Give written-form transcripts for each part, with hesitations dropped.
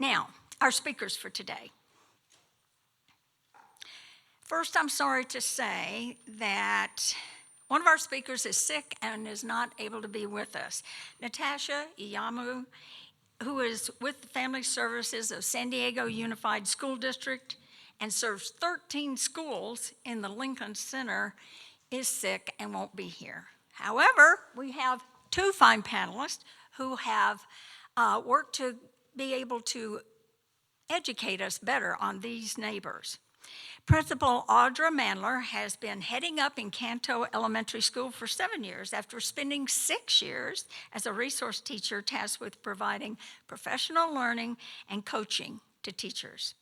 Now, our speakers for today. First, I'm sorry to say that one of our speakers is sick and is not able to be with us. Natasha Iyamu, who is with the Family Services of San Diego Unified School District and serves 13 schools in the Lincoln Center, is sick and won't be here. However, we have two fine panelists who have worked to be able to educate us better on these neighbors. Principal Audra Mandler has been heading up Encanto Elementary School for 7 years after spending 6 years as a resource teacher tasked with providing professional learning and coaching to teachers.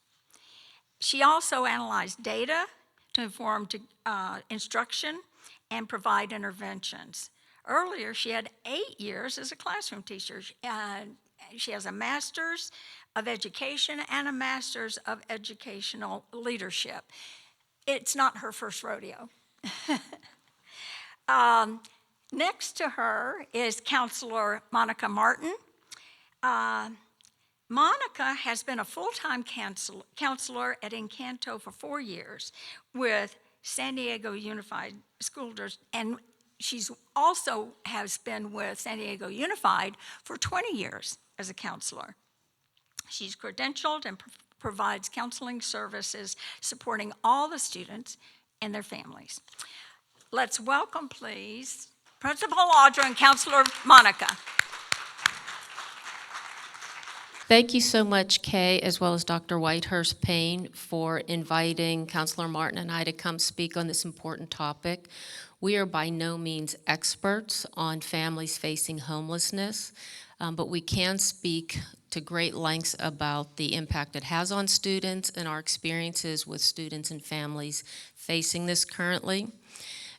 She also analyzed data to inform instruction and provide interventions. Earlier, she had 8 years as a classroom teacher. She has a master's of education and a master's of educational leadership. It's not her first rodeo. Next to her is Counselor Monica Martin. Monica has been a full-time counselor at Encanto for 4 years with San Diego Unified School District, and she's also has been with San Diego Unified for 20 years as a counselor. She's credentialed and provides counseling services supporting all the students and their families. Let's welcome, please, Principal Audra and Counselor Monica. Thank you so much, Kay, as well as Dr. Whitehurst Payne, for inviting Counselor Martin and I to come speak on this important topic. We are by no means experts on families facing homelessness, but we can speak to great lengths about the impact it has on students and our experiences with students and families facing this currently.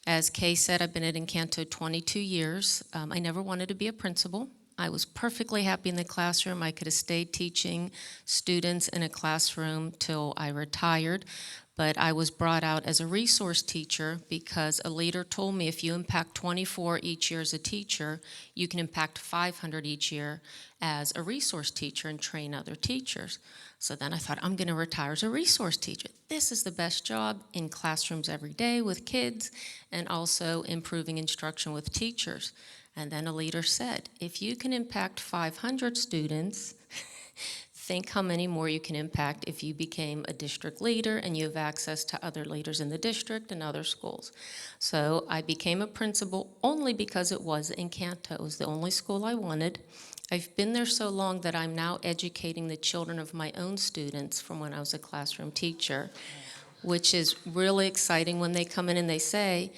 As Kay said, I've been at Encanto 22 years. I never wanted to be a principal. I was perfectly happy in the classroom. I could have stayed teaching students in a classroom till I retired, but I was brought out as a resource teacher because a leader told me if you impact 24 each year as a teacher, you can impact 500 each year as a resource teacher and train other teachers. So then I thought, I'm going to retire as a resource teacher. This is the best job in classrooms every day with kids and also improving instruction with teachers. And then a leader said, if you can impact 500 students, think how many more you can impact if you became a district leader and you have access to other leaders in the district and other schools. So I became a principal only because it was Encanto. It was the only school I wanted. I've been there so long that I'm now educating the children of my own students from when I was a classroom teacher, which is really exciting when they come in and they say,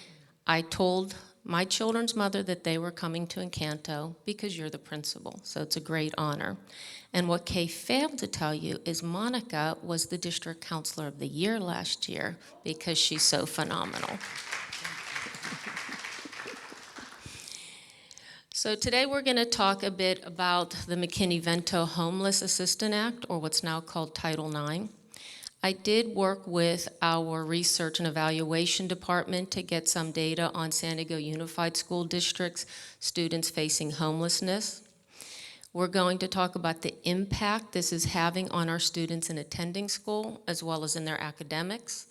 I told my children's mother that they were coming to Encanto because you're the principal. So it's a great honor. And what Kay failed to tell you is Monica was the district counselor of the year last year because she's so phenomenal. So today we're going to talk a bit about the McKinney-Vento Homeless Assistance Act, or what's now called Title IX. I did work with our research and evaluation department to get some data on San Diego Unified School District's students facing homelessness. We're going to talk about the impact this is having on our students in attending school as well as in their academics.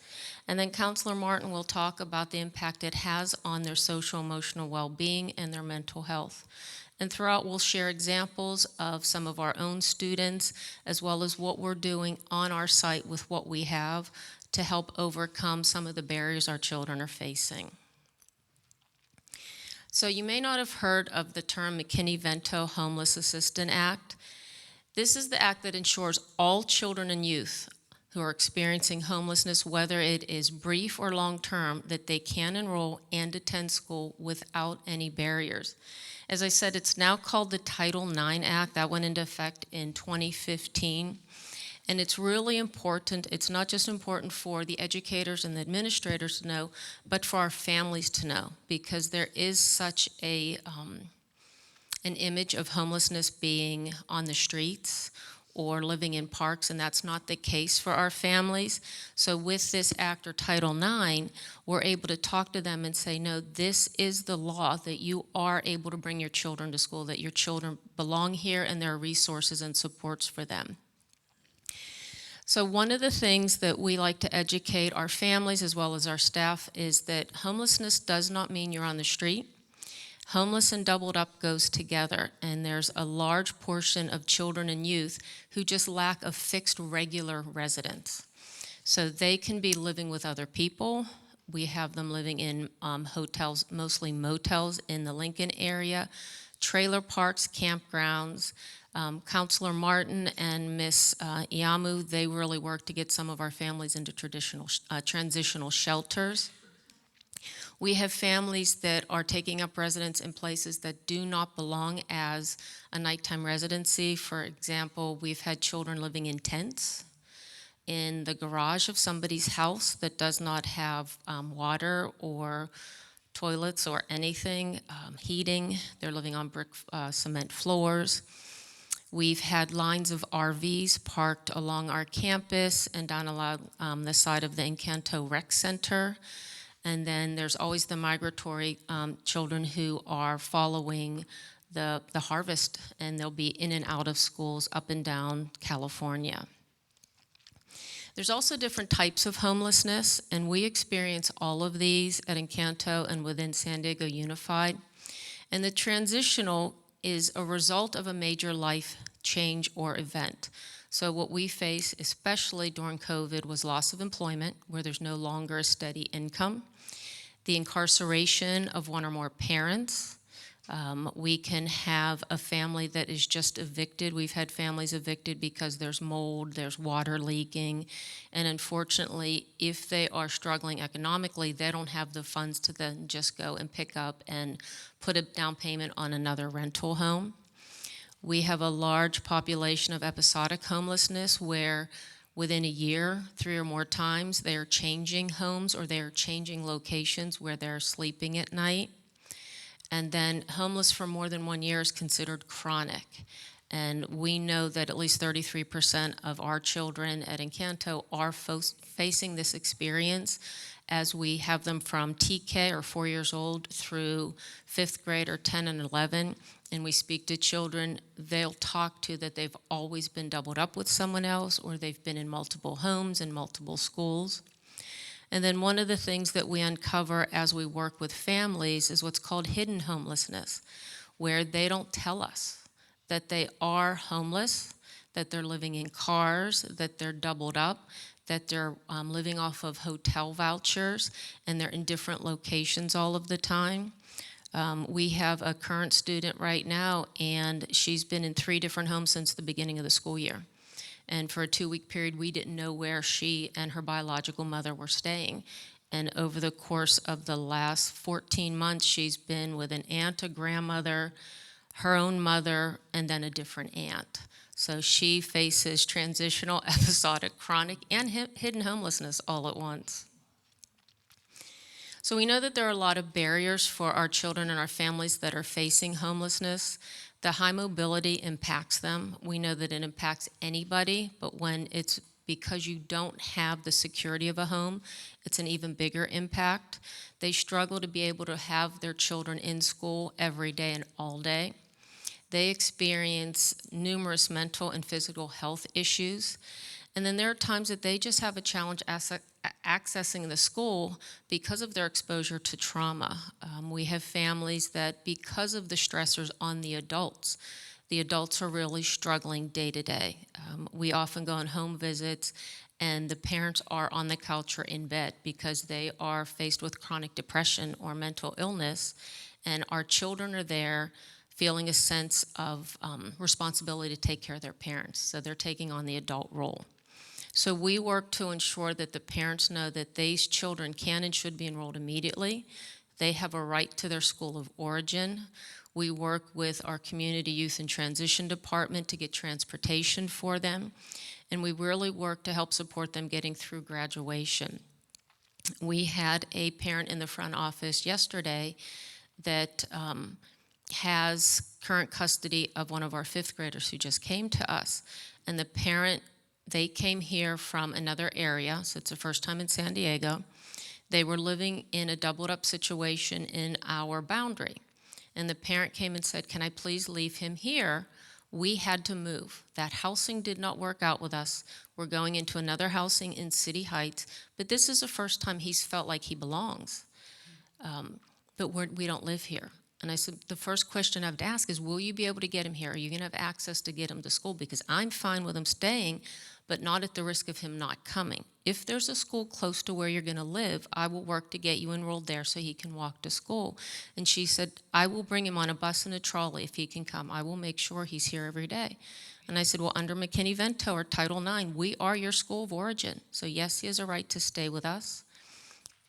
And then Counselor Martin will talk about the impact it has on their social emotional well-being and their mental health. And throughout, we'll share examples of some of our own students, as well as what we're doing on our site with what we have to help overcome some of the barriers our children are facing. So you may not have heard of the term McKinney-Vento Homeless Assistance Act. This is the act that ensures all children and youth who are experiencing homelessness, whether it is brief or long-term, that they can enroll and attend school without any barriers. As I said, it's now called the Title IX Act. That went into effect in 2015. And it's really important. It's not just important for the educators and the administrators to know, but for our families to know, because there is such an image of homelessness being on the streets or living in parks, and that's not the case for our families. So with this act or Title IX, we're able to talk to them and say, no, this is the law, that you are able to bring your children to school, that your children belong here and there are resources and supports for them. So one of the things that we like to educate our families as well as our staff is that homelessness does not mean you're on the street. Homeless and doubled up goes together, and there's a large portion of children and youth who just lack a fixed regular residence. So they can be living with other people. We have them living in hotels, mostly motels in the Lincoln area, trailer parks, campgrounds. Counselor Martin and Miss Iamu, they really work to get some of our families into transitional shelters. We have families that are taking up residence in places that do not belong as a nighttime residency. For example, we've had children living in tents in the garage of somebody's house that does not have water or toilets or anything, heating. They're living on brick cement floors. We've had lines of RVs parked along our campus and down along the side of the Encanto Rec Center. And then there's always the migratory children who are following the harvest, and they'll be in and out of schools up and down California. There's also different types of homelessness, and we experience all of these at Encanto and within San Diego Unified. And the transitional is a result of a major life change or event. So what we face, especially during COVID, was loss of employment, where there's no longer a steady income, the incarceration of one or more parents. We can have a family that is just evicted. We've had families evicted because there's mold, there's water leaking, and unfortunately, if they are struggling economically, they don't have the funds to then just go and pick up and put a down payment on another rental home. We have a large population of episodic homelessness where within a year, 3 or more times, they are changing homes or they are changing locations where they're sleeping at night. And then homeless for more than 1 year is considered chronic. And we know that at least 33% of our children at Encanto are facing this experience as we have them from TK or 4 years old through 5th grade or 10 and 11. And we speak to children, they'll talk to that they've always been doubled up with someone else or they've been in multiple homes and multiple schools. And then one of the things that we uncover as we work with families is what's called hidden homelessness, where they don't tell us that they are homeless, that they're living in cars, that they're doubled up, that they're living off of hotel vouchers, and they're in different locations all of the time. We have a current student right now, and she's been in 3 different homes since the beginning of the school year. And for a 2-week period, we didn't know where she and her biological mother were staying. And over the course of the last 14 months, she's been with an aunt, a grandmother, her own mother, and then a different aunt. So she faces transitional, episodic, chronic, and hidden homelessness all at once. So we know that there are a lot of barriers for our children and our families that are facing homelessness. The high mobility impacts them. We know that it impacts anybody, but when it's because you don't have the security of a home, it's an even bigger impact. They struggle to be able to have their children in school every day and all day. They experience numerous mental and physical health issues. And then there are times that they just have a challenge accessing the school because of their exposure to trauma. We have families that, because of the stressors on the adults are really struggling day to day. We often go on home visits and the parents are on the couch or in bed because they are faced with chronic depression or mental illness, and our children are there feeling a sense of responsibility to take care of their parents, so they're taking on the adult role. So we work to ensure that the parents know that these children can and should be enrolled immediately. They have a right to their school of origin. We work with our community youth and transition department to get transportation for them. And we really work to help support them getting through graduation. We had a parent in the front office yesterday that has current custody of one of our 5th graders who just came to us. And the parent, they came here from another area, so it's the first time in San Diego. They were living in a doubled up situation in our boundary. And the parent came and said, "Can I please leave him here We had to move. That housing did not work out with us. We're going into another housing in City Heights, but this is the first time he's felt like he belongs. But we don't live here. And I said, the first question I have to ask is, will you be able to get him here? Are you going to have access to get him to school? Because I'm fine with him staying, but not at the risk of him not coming. If there's a school close to where you're going to live, I will work to get you enrolled there so he can walk to school. And she said, I will bring him on a bus and a trolley if he can come. I will make sure he's here every day. And I said, well, under McKinney-Vento or Title IX, we are your school of origin. So yes, he has a right to stay with us.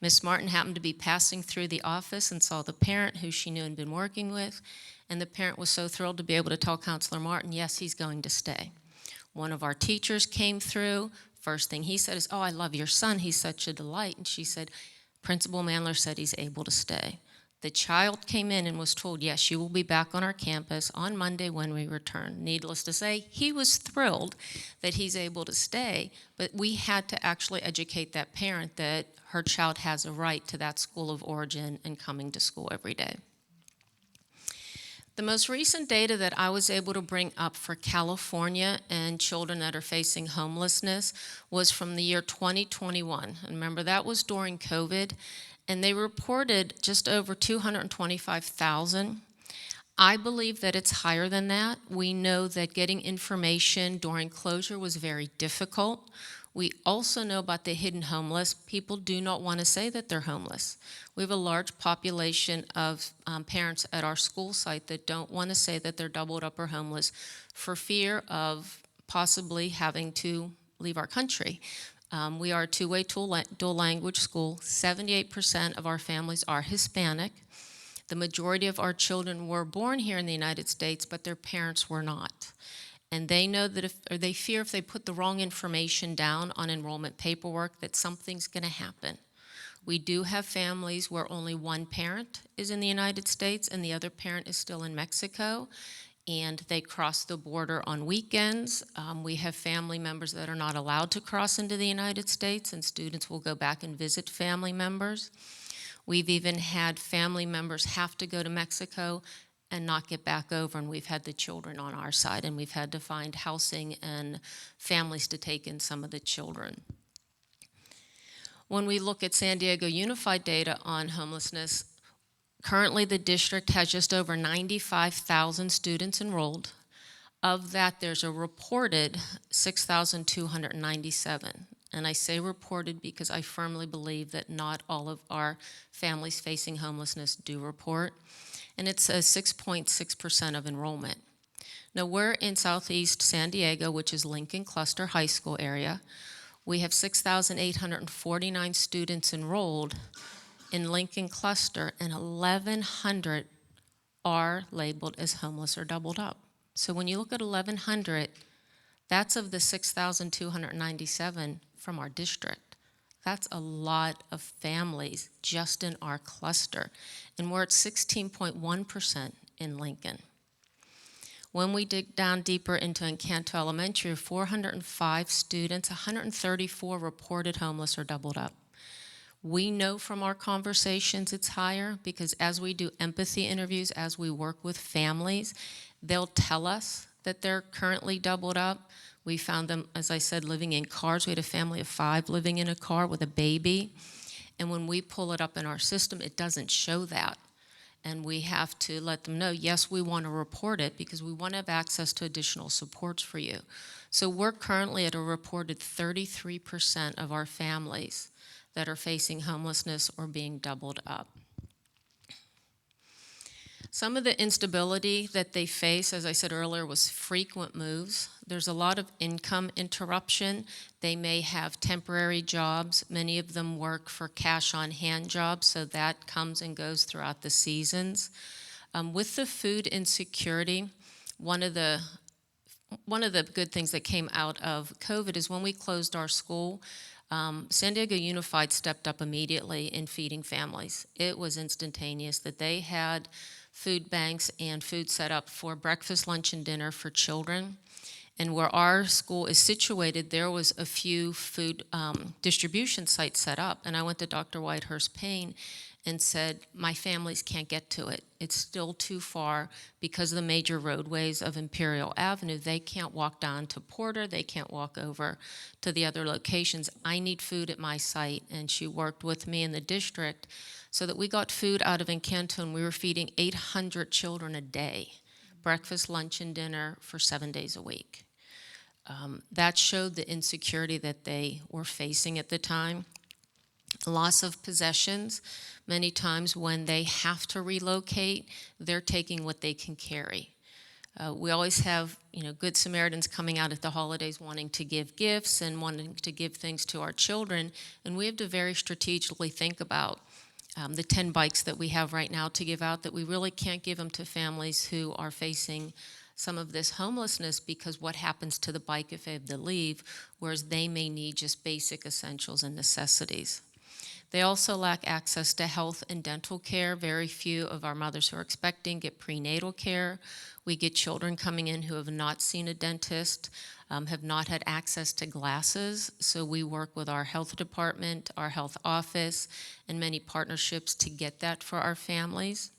Miss Martin happened to be passing through the office and saw the parent who she knew and been working with, and the parent was so thrilled to be able to tell Counselor Martin, yes, he's going to stay. One of our teachers came through. First thing he said is, oh, I love your son. He's such a delight. And she said, Principal Mandler said he's able to stay. The child came in and was told, yes, you will be back on our campus on Monday when we return. Needless to say, he was thrilled that he's able to stay, but we had to actually educate that parent that her child has a right to that school of origin and coming to school every day. The most recent data that I was able to bring up for California and children that are facing homelessness was from the year 2021. And remember, that was during COVID, and they reported just over 225,000. I believe that it's higher than that. We know that getting information during closure was very difficult. We also know about the hidden homeless. People do not want to say that they're homeless. We have a large population of parents at our school site that don't want to say that they're doubled up or homeless for fear of possibly having to leave our country. We are a two-way dual language school. 78% of our families are Hispanic. The majority of our children were born here in the United States, but their parents were not. And they know that they fear if they put the wrong information down on enrollment paperwork that something's going to happen. We do have families where only one parent is in the United States and the other parent is still in Mexico, and they cross the border on weekends. We have family members that are not allowed to cross into the United States, and students will go back and visit family members. We've even had family members have to go to Mexico and not get back over, and we've had the children on our side, and we've had to find housing and families to take in some of the children. When we look at San Diego Unified data on homelessness, currently the district has just over 95,000 students enrolled. Of that, there's a reported 6,297. And I say reported because I firmly believe that not all of our families facing homelessness do report. And it's a 6.6% of enrollment. Now, we're in Southeast San Diego, which is Lincoln Cluster High School area. We have 6,849 students enrolled in Lincoln Cluster, and 1,100 are labeled as homeless or doubled up. So when you look at 1,100, that's of the 6,297 from our district. That's a lot of families just in our cluster. And we're at 16.1% in Lincoln. When we dig down deeper into Encanto Elementary, 405 students, 134 reported homeless or doubled up. We know from our conversations it's higher because as we do empathy interviews, as we work with families, they'll tell us that they're currently doubled up. We found them, as I said, living in cars. We had a family of 5 living in a car with a baby. And when we pull it up in our system, it doesn't show that. And we have to let them know, yes, we want to report it because we want to have access to additional supports for you. So we're currently at a reported 33% of our families that are facing homelessness or being doubled up. Some of the instability that they face, as I said earlier, was frequent moves. There's a lot of income interruption. They may have temporary jobs. Many of them work for cash-on-hand jobs, so that comes and goes throughout the seasons. With the food insecurity, one of the good things that came out of COVID is when we closed our school, San Diego Unified stepped up immediately in feeding families. It was instantaneous that they had food banks and food set up for breakfast, lunch, and dinner for children. And where our school is situated, there was a few food distribution sites set up. And I went to Dr. Whitehurst Payne and said, my families can't get to it. It's still too far because of the major roadways of Imperial Avenue. They can't walk down to Porter. They can't walk over to the other locations. I need food at my site. And she worked with me in the district so that we got food out of Encanto, and we were feeding 800 children a day, breakfast, lunch, and dinner for 7 days a week. That showed the insecurity that they were facing at the time. Loss of possessions. Many times when they have to relocate, they're taking what they can carry. We always have, Good Samaritans coming out at the holidays wanting to give gifts and wanting to give things to our children, and we have to very strategically think about the 10 bikes that we have right now to give out, that we really can't give them to families who are facing some of this homelessness, because what happens to the bike if they have to leave, whereas they may need just basic essentials and necessities. They also lack access to health and dental care. Very few of our mothers who are expecting get prenatal care. We get children coming in who have not seen a dentist, have not had access to glasses. So we work with our health department, our health office, and many partnerships to get that for our families.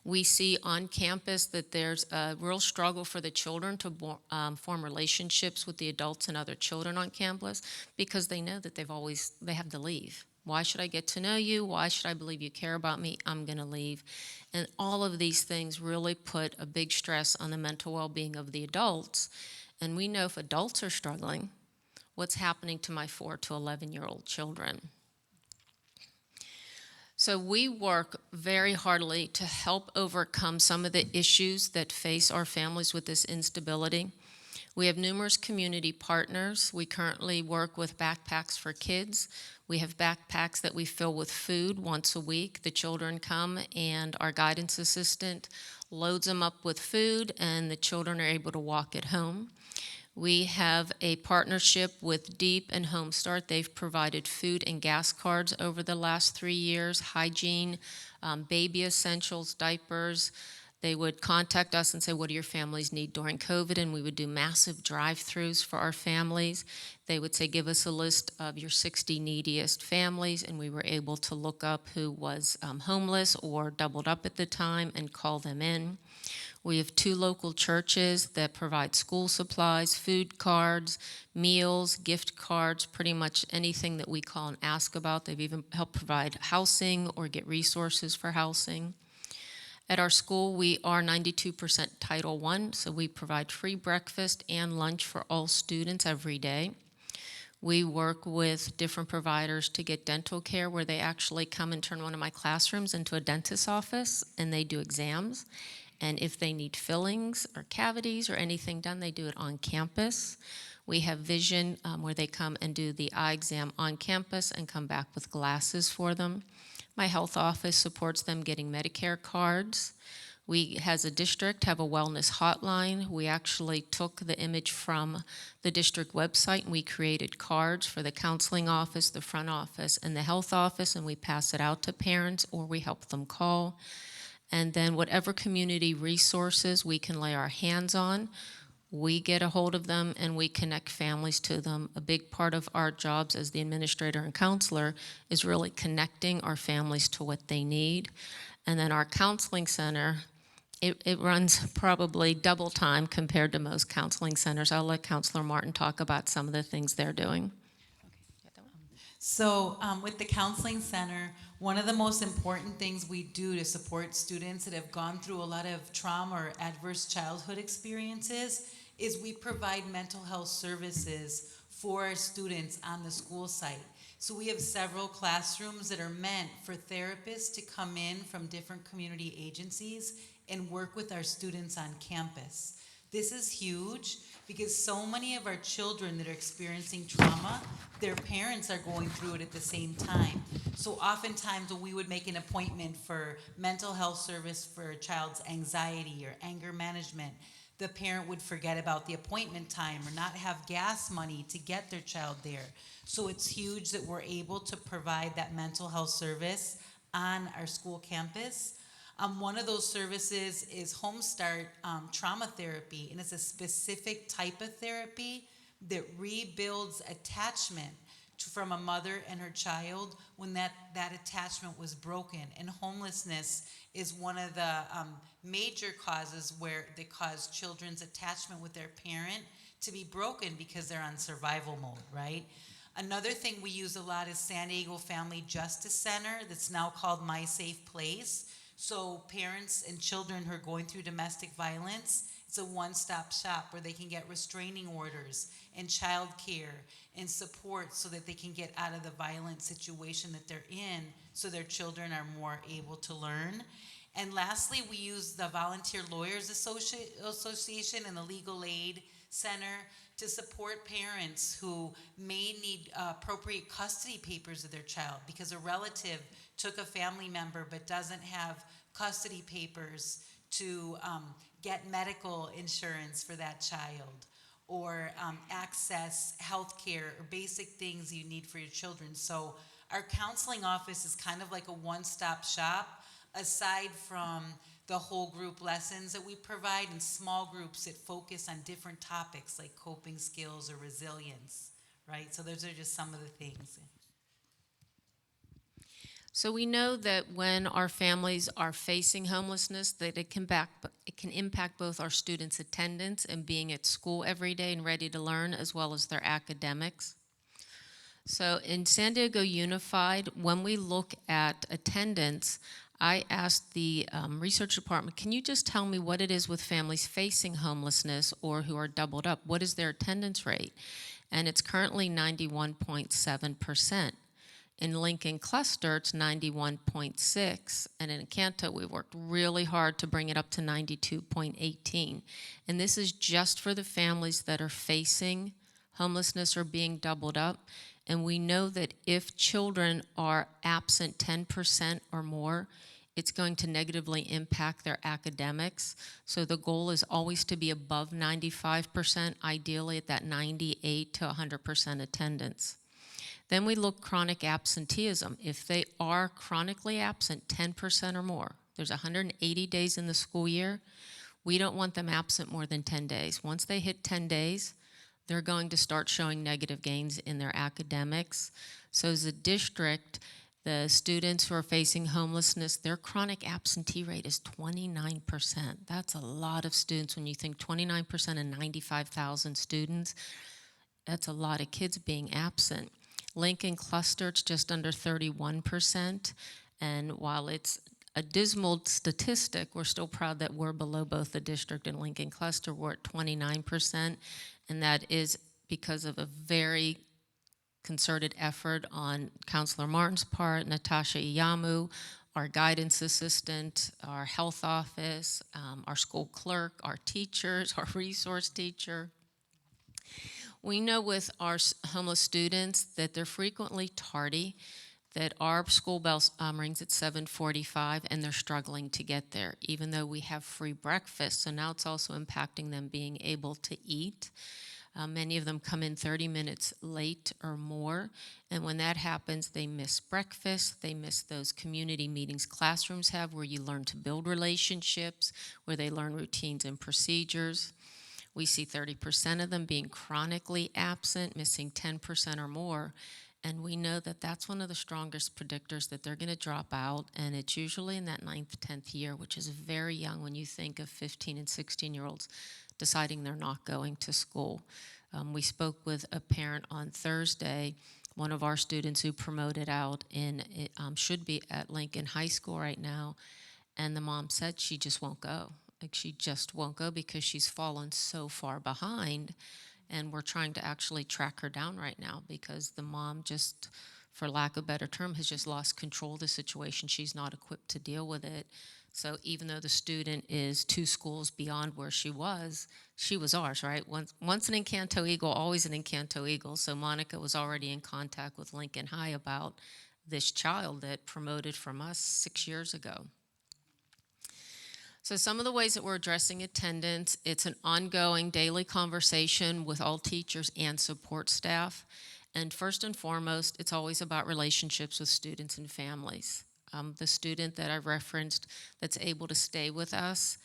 We see on campus that there's a real struggle for the children to form relationships with the adults and other children on campus, because they know that they have to leave. Why should I get to know you? Why should I believe you care about me? I'm going to leave. And all of these things really put a big stress on the mental well-being of the adults. And we know if adults are struggling, what's happening to my 4 to 11-year-old children? So we work very hardly to help overcome some of the issues that face our families with this instability. We have numerous community partners. We currently work with Backpacks for Kids. We have backpacks that we fill with food once a week. The children come and our guidance assistant loads them up with food, and the children are able to walk it home. We have a partnership with Deep and Home Start. They've provided food and gas cards over the last 3 years, hygiene, baby essentials, diapers. They would contact us and say, what do your families need during COVID? And we would do massive drive-throughs for our families. They would say, give us a list of your 60 neediest families, and we were able to look up who was homeless or doubled up at the time and call them in. We have 2 local churches that provide school supplies, food cards, meals, gift cards, pretty much anything that we call and ask about. They've even helped provide housing or get resources for housing. At our school, we are 92% Title I, so we provide free breakfast and lunch for all students every day. We work with different providers to get dental care, where they actually come and turn one of my classrooms into a dentist's office, and they do exams. And if they need fillings or cavities or anything done, they do it on campus. We have vision where they come and do the eye exam on campus and come back with glasses for them. My health office supports them getting Medicare cards. We, as a district, have a wellness hotline. We actually took the image from the district website, and we created cards for the counseling office, the front office, and the health office, and we pass it out to parents, or we help them call. And then whatever community resources we can lay our hands on, we get a hold of them and we connect families to them. A big part of our jobs as the administrator and counselor is really connecting our families to what they need. And then our counseling center, it runs probably double time compared to most counseling centers. I'll let Counselor Martin talk about some of the things they're doing. So with the Counseling Center, one of the most important things we do to support students that have gone through a lot of trauma or adverse childhood experiences is we provide mental health services for our students on the school site. So we have several classrooms that are meant for therapists to come in from different community agencies and work with our students on campus. This is huge because so many of our children that are experiencing trauma, their parents are going through it at the same time. So oftentimes when we would make an appointment for mental health service for a child's anxiety or anger management, the parent would forget about the appointment time or not have gas money to get their child there. So it's huge that we're able to provide that mental health service on our school campus. One of those services is Home Start trauma therapy, and it's a specific type of therapy that rebuilds attachment from a mother and her child when that attachment was broken. And homelessness is one of the major causes where they cause children's attachment with their parent to be broken because they're on survival mode, right? Another thing we use a lot is San Diego Family Justice Center, that's now called My Safe Place. So parents and children who are going through domestic violence, it's a one-stop shop where they can get restraining orders and child care and support so that they can get out of the violent situation that they're in, so their children are more able to learn. And lastly, we use the Volunteer Lawyers Association and the Legal Aid Center to support parents who may need appropriate custody papers of their child because a relative took a family member but doesn't have custody papers to get medical insurance for that child, or access health care or basic things you need for your children. So our counseling office is kind of like a one-stop shop, aside from the whole group lessons that we provide in small groups that focus on different topics like coping skills or resilience, right? So those are just some of the things. So we know that when our families are facing homelessness, that it can impact both our students' attendance and being at school every day and ready to learn, as well as their academics. So in San Diego Unified, when we look at attendance, I asked the research department, can you just tell me what it is with families facing homelessness or who are doubled up? What is their attendance rate? And it's currently 91.7%. In Lincoln Cluster, it's 91.6, and in Encanto, we worked really hard to bring it up to 92.18. And this is just for the families that are facing homelessness or being doubled up. And we know that if children are absent 10% or more, it's going to negatively impact their academics. So the goal is always to be above 95%, ideally at that 98 to 100% attendance. Then we look chronic absenteeism. If they are chronically absent 10% or more, there's 180 days in the school year, we don't want them absent more than 10 days. Once they hit 10 days, they're going to start showing negative gains in their academics. So as a district, the students who are facing homelessness, their chronic absentee rate is 29%. That's a lot of students when you think 29% and 95,000 students. That's a lot of kids being absent. Lincoln Cluster, it's just under 31%. And while it's a dismal statistic, we're still proud that we're below both the district and Lincoln Cluster. We're at 29%. And that is because of a very concerted effort on Counselor Martin's part, Natasha Iyamu, our guidance assistant, our health office, our school clerk, our teachers, our resource teacher. We know with our homeless students that they're frequently tardy, that our school bell rings at 7:45 and they're struggling to get there, even though we have free breakfast. So now it's also impacting them being able to eat. Many of them come in 30 minutes late or more, and when that happens, they miss breakfast, they miss those community meetings classrooms have where you learn to build relationships, where they learn routines and procedures. We see 30% of them being chronically absent, missing 10% or more, and we know that that's one of the strongest predictors that they're going to drop out, and it's usually in that 9th, 10th year, which is very young when you think of 15 and 16-year-olds deciding they're not going to school. We spoke with a parent on Thursday, one of our students who promoted out should be at Lincoln High School right now, and the mom said she just won't go. Like she just won't go because she's fallen so far behind, and we're trying to actually track her down right now because the mom just, for lack of a better term, has just lost control of the situation. She's not equipped to deal with it. So even though the student is 2 schools beyond where she was ours, right? Once an Encanto Eagle, always an Encanto Eagle. So Monica was already in contact with Lincoln High about this child that promoted from us 6 years ago. So some of the ways that we're addressing attendance, it's an ongoing daily conversation with all teachers and support staff. And first and foremost, it's always about relationships with students and families. the student that I referenced that's able to stay with us,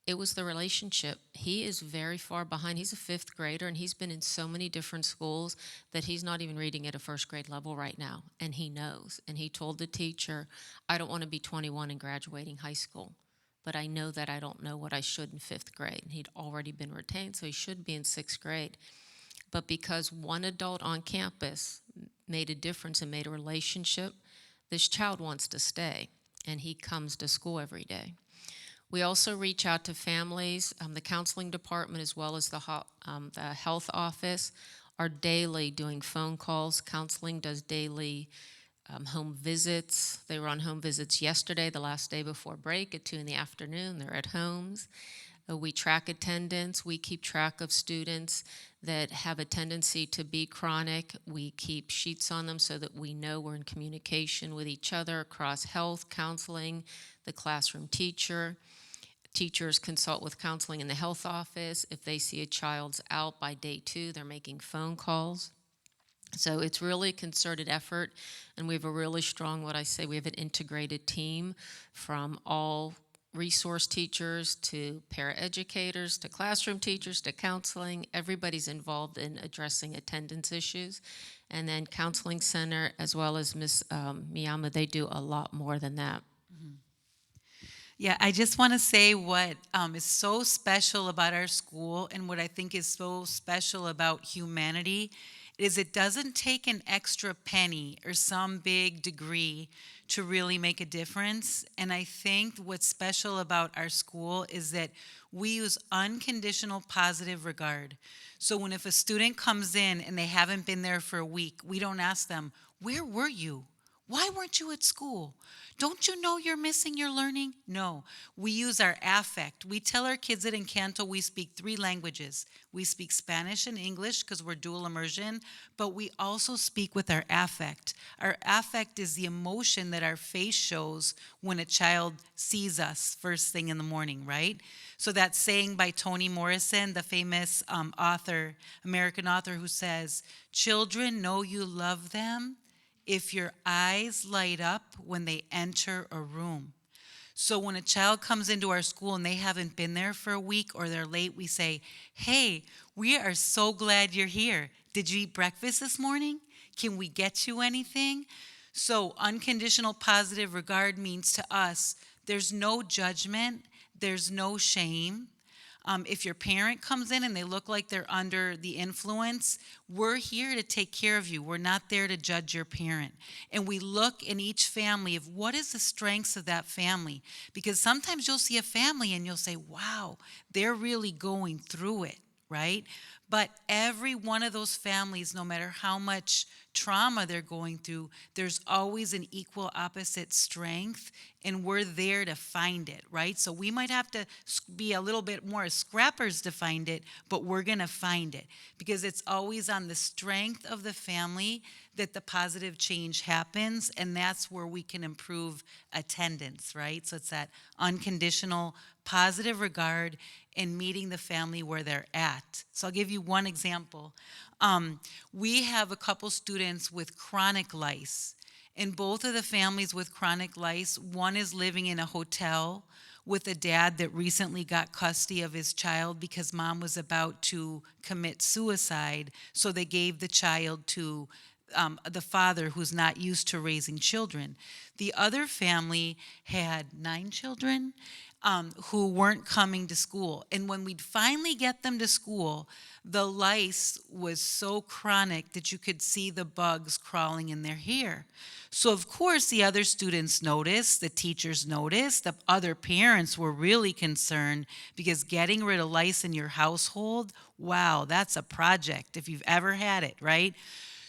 it was the relationship. He is very far behind. He's a fifth grader, and he's been in so many different schools that he's not even reading at a first grade level right now, and he knows. And he told the teacher, I don't want to be 21 and graduating high school, but I know that I don't know what I should in fifth grade. And he'd already been retained, so he should be in sixth grade. But because one adult on campus made a difference and made a relationship, this child wants to stay, and he comes to school every day. We also reach out to families. The counseling department, as well as the health office, are daily doing phone calls. Counseling does daily home visits. They were on home visits yesterday, the last day before break at 2 in the afternoon. They're at homes. We track attendance. We keep track of students that have a tendency to be chronic. We keep sheets on them so that we know we're in communication with each other across health, counseling, the classroom teacher. Teachers consult with counseling in the health office. If they see a child's out by day 2, they're making phone calls. So it's really a concerted effort, and we have a really strong, we have an integrated team from all resource teachers to paraeducators to classroom teachers to counseling. Everybody's involved in addressing attendance issues. And then counseling center, as well as Ms. Miyama, they do a lot more than that. Yeah, I just want to say what is so special about our school, and what I think is so special about humanity, is it doesn't take an extra penny or some big degree to really make a difference. And I think what's special about our school is that we use unconditional positive regard. So if a student comes in and they haven't been there for a week, we don't ask them, where were you? Why weren't you at school? Don't you know you're missing your learning? No, we use our affect. We tell our kids at Encanto we speak 3 languages. We speak Spanish and English because we're dual immersion, but we also speak with our affect. Our affect is the emotion that our face shows when a child sees us first thing in the morning, right? So that saying by Toni Morrison, the famous author, American author, who says, children know you love them if your eyes light up when they enter a room. So when a child comes into our school and they haven't been there for a week or they're late, we say, hey, we are so glad you're here. Did you eat breakfast this morning? Can we get you anything? So unconditional positive regard means to us, there's no judgment, there's no shame. If your parent comes in and they look like they're under the influence, we're here to take care of you. We're not there to judge your parent. And we look in each family of what is the strengths of that family. Because sometimes you'll see a family and you'll say, wow, they're really going through it, right? But every one of those families, no matter how much trauma they're going through, there's always an equal opposite strength, and we're there to find it, right? So we might have to be a little bit more scrappers to find it, but we're going to find it because it's always on the strength of the family that the positive change happens, and that's where we can improve attendance, right? So it's that unconditional positive regard and meeting the family where they're at. So I'll give you one example. We have a couple students with chronic lice. And both of the families with chronic lice, one is living in a hotel with a dad that recently got custody of his child because mom was about to commit suicide. So they gave the child to the father who's not used to raising children. The other family had 9 children who weren't coming to school. And when we'd finally get them to school, the lice was so chronic that you could see the bugs crawling in their hair. So of course the other students noticed, the teachers noticed, the other parents were really concerned because getting rid of lice in your household, wow, that's a project if you've ever had it, right?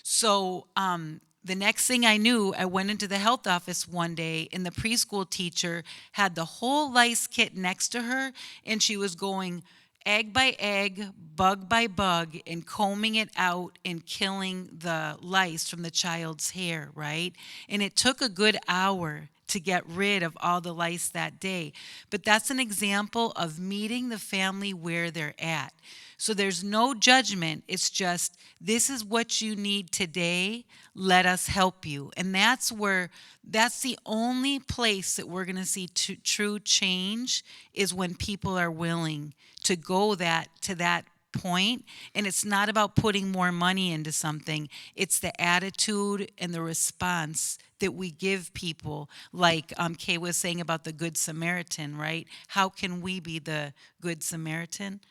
So the next thing I knew, I went into the health office one day and the preschool teacher had the whole lice kit next to her and she was going egg by egg, bug by bug, and combing it out and killing the lice from the child's hair, right? And it took a good hour to get rid of all the lice that day. But that's an example of meeting the family where they're at. So there's no judgment. It's just, this is what you need today. Let us help you. And that's the only place that we're going to see true change, is when people are willing to go to that point. And it's not about putting more money into something. It's the attitude and the response that we give people. Like Kay was saying about the Good Samaritan, right? How can we be the Good Samaritan?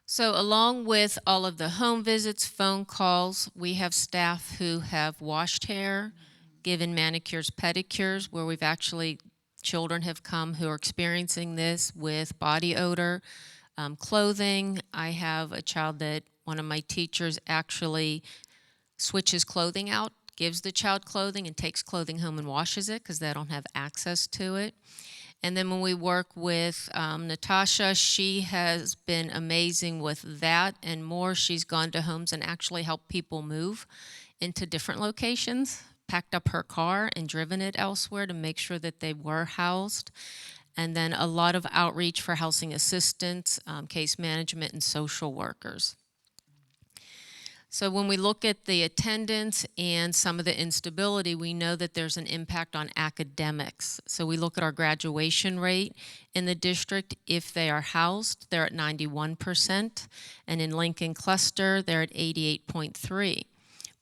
So along with all of the home visits, phone calls, we have staff who have washed hair, given manicures, pedicures, where we've actually, children have come who are experiencing this with body odor, clothing. I have a child that one of my teachers actually switches clothing out, gives the child clothing, and takes clothing home and washes it because they don't have access to it. And then when we work with Natasha, she has been amazing with that and more. She's gone to homes and actually helped people move into different locations, packed up her car and driven it elsewhere to make sure that they were housed. And then a lot of outreach for housing assistants, case management, and social workers. So when we look at the attendance and some of the instability, we know that there's an impact on academics. So we look at our graduation rate in the district. If they are housed, they're at 91%, and in Lincoln Cluster, they're at 88.3%.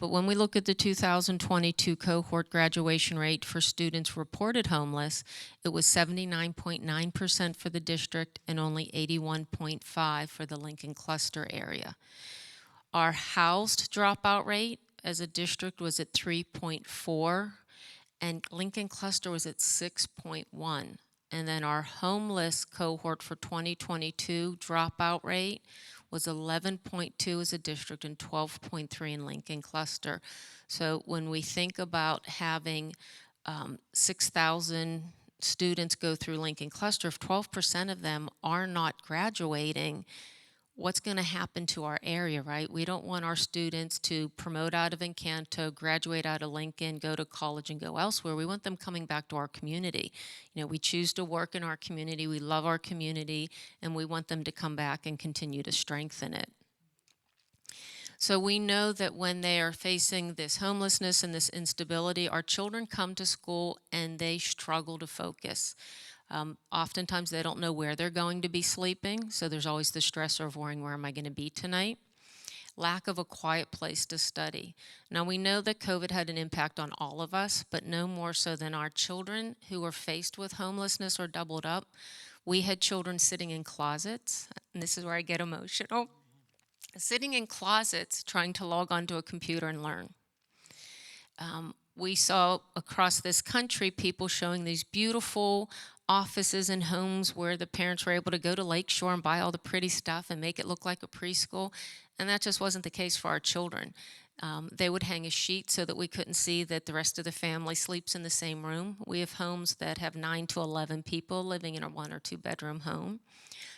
But when we look at the 2022 cohort graduation rate for students reported homeless, it was 79.9% for the district and only 81.5% for the Lincoln Cluster area. Our housed dropout rate as a district was at 3.4, and Lincoln Cluster was at 6.1. And then our homeless cohort for 2022 dropout rate was 11.2 as a district and 12.3 in Lincoln Cluster. So when we think about having 6,000 students go through Lincoln Cluster, if 12% of them are not graduating, what's going to happen to our area, right? We don't want our students to promote out of Encanto, graduate out of Lincoln, go to college and go elsewhere. We want them coming back to our community. You know, we choose to work in our community, we love our community, and we want them to come back and continue to strengthen it. So we know that when they are facing this homelessness and this instability, our children come to school and they struggle to focus. Oftentimes they don't know where they're going to be sleeping, so there's always the stressor of worrying, where am I going to be tonight? Lack of a quiet place to study. Now we know that COVID had an impact on all of us, but no more so than our children who were faced with homelessness or doubled up. We had children sitting in closets, and this is where I get emotional, sitting in closets trying to log onto a computer and learn. We saw across this country people showing these beautiful offices and homes where the parents were able to go to Lakeshore and buy all the pretty stuff and make it look like a preschool, and that just wasn't the case for our children. They would hang a sheet so that we couldn't see that the rest of the family sleeps in the same room. We have homes that have 9 to 11 people living in a 1 or 2 bedroom home,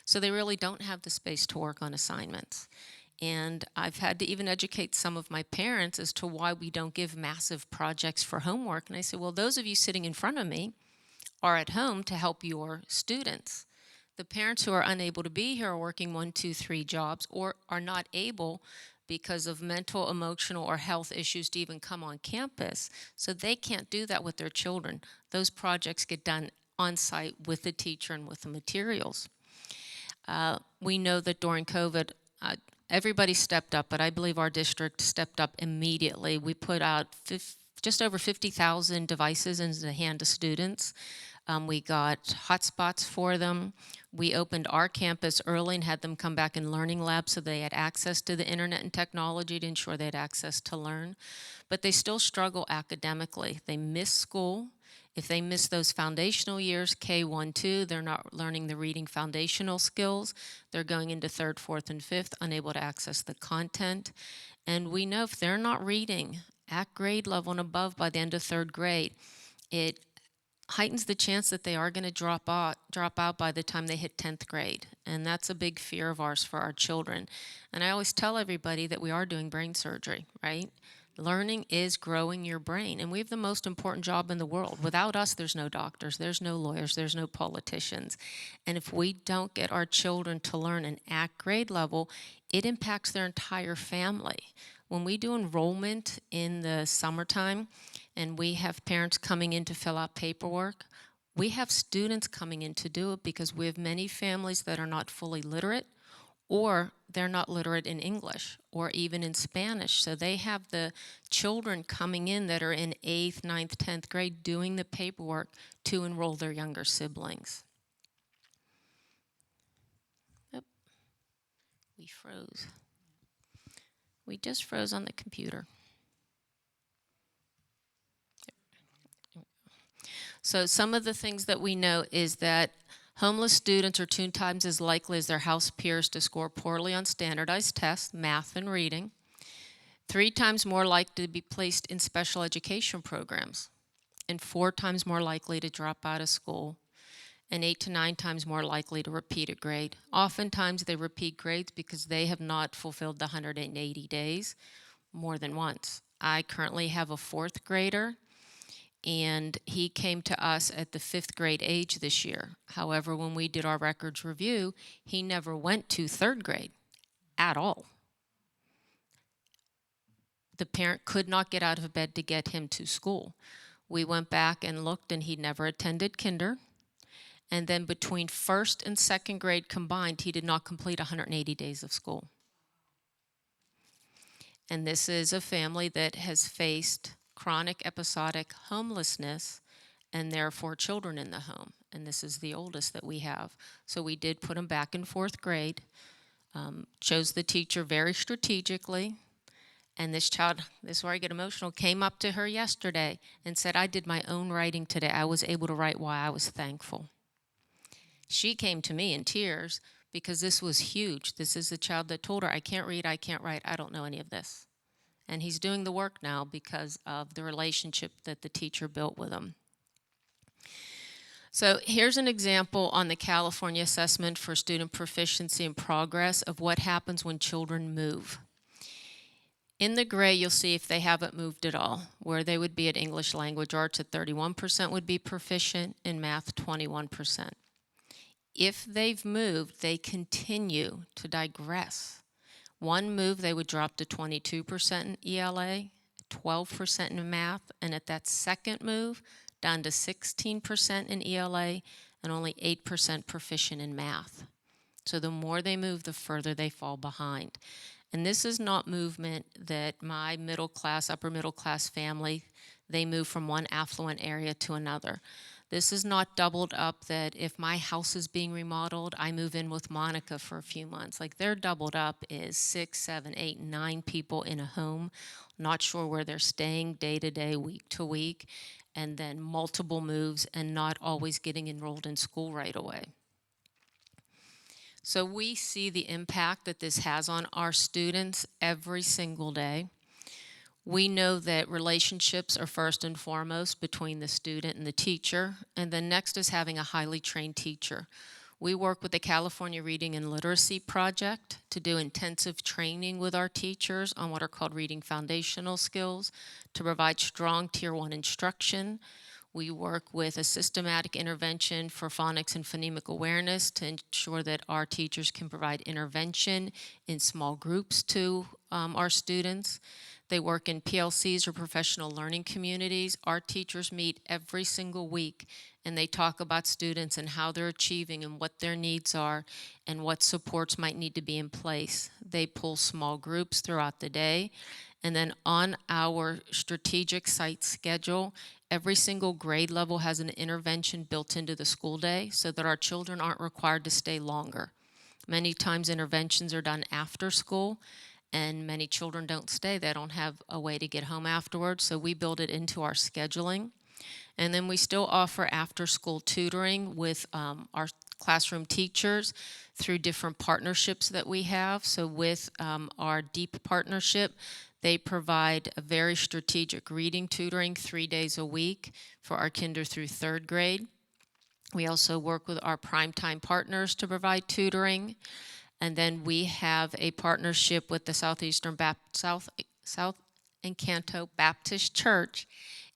so they really don't have the space to work on assignments. And I've had to even educate some of my parents as to why we don't give massive projects for homework. And I say, well, those of you sitting in front of me are at home to help your students. The parents who are unable to be here are working 1, 2, 3 jobs, or are not able because of mental, emotional, or health issues to even come on campus. So they can't do that with their children. Those projects get done on site with the teacher and with the materials. We know that during COVID, everybody stepped up, but I believe our district stepped up immediately. We put out just over 50,000 devices into the hand of students. We got hotspots for them. We opened our campus early and had them come back in learning labs so they had access to the internet and technology to ensure they had access to learn. But they still struggle academically. They miss school. If they miss those foundational years, K1, 2, they're not learning the reading foundational skills. They're going into 3rd, 4th, and 5th, unable to access the content. And we know if they're not reading at grade level and above by the end of 3rd grade, it heightens the chance that they are going to drop out by the time they hit 10th grade. And that's a big fear of ours for our children. And I always tell everybody that we are doing brain surgery, right? Learning is growing your brain, and we have the most important job in the world. Without us, there's no doctors, there's no lawyers, there's no politicians. And if we don't get our children to learn and at grade level, it impacts their entire family. When we do enrollment in the summertime and we have parents coming in to fill out paperwork, we have students coming in to do it because we have many families that are not fully literate, or they're not literate in English or even in Spanish. So they have the children coming in that are in 8th, 9th, 10th grade doing the paperwork to enroll their younger siblings. Yep. We froze. We just froze on the computer. So some of the things that we know is that homeless students are 2 times as likely as their house peers to score poorly on standardized tests, math and reading, 3 times more likely to be placed in special education programs, and 4 times more likely to drop out of school, and 8 to 9 times more likely to repeat a grade. Oftentimes they repeat grades because they have not fulfilled the 180 days more than once. I currently have a 4th grader, and he came to us at the 5th grade age this year. However, when we did our records review, he never went to 3rd grade at all. The parent could not get out of bed to get him to school. We went back and looked, and he never attended kinder. And then between 1st and 2nd grade combined, he did not complete 180 days of school. And this is a family that has faced chronic episodic homelessness, and there are 4 children in the home, and this is the oldest that we have. So we did put him back in 4th grade, chose the teacher very strategically, and this child, this is where I get emotional, came up to her yesterday and said, I did my own writing today. I was able to write why I was thankful. She came to me in tears because this was huge. This is the child that told her, I can't read, I can't write, I don't know any of this. And he's doing the work now because of the relationship that the teacher built with him. So here's an example on the California Assessment for Student Proficiency and Progress of what happens when children move. In the gray, you'll see if they haven't moved at all, where they would be at English Language Arts at 31% would be proficient, in math 21%. If they've moved, they continue to digress. One move, they would drop to 22% in ELA, 12% in math, and at that second move, down to 16% in ELA, and only 8% proficient in math. So the more they move, the further they fall behind. And this is not movement that my middle class, upper middle class family, they move from one affluent area to another. This is not doubled up that if my house is being remodeled, I move in with Monica for a few months. Like their doubled up is 6, 7, 8, 9 people in a home, not sure where they're staying day to day, week to week, and then multiple moves and not always getting enrolled in school right away. So we see the impact that this has on our students every single day. We know that relationships are first and foremost between the student and the teacher, and then next is having a highly trained teacher. We work with the California Reading and Literacy Project to do intensive training with our teachers on what are called reading foundational skills to provide strong Tier 1 instruction. We work with a systematic intervention for phonics and phonemic awareness to ensure that our teachers can provide intervention in small groups to our students. They work in PLCs or professional learning communities. Our teachers meet every single week and they talk about students and how they're achieving and what their needs are and what supports might need to be in place. They pull small groups throughout the day. And then on our strategic site schedule, every single grade level has an intervention built into the school day so that our children aren't required to stay longer. Many times interventions are done after school, and many children don't stay. They don't have a way to get home afterwards, so we build it into our scheduling. And then we still offer after-school tutoring with our classroom teachers through different partnerships that we have. So with our DEEP partnership, they provide a very strategic reading tutoring 3 days a week for our kinder through 3rd grade. We also work with our primetime partners to provide tutoring. And then we have a partnership with the Southeastern Encanto Baptist Church.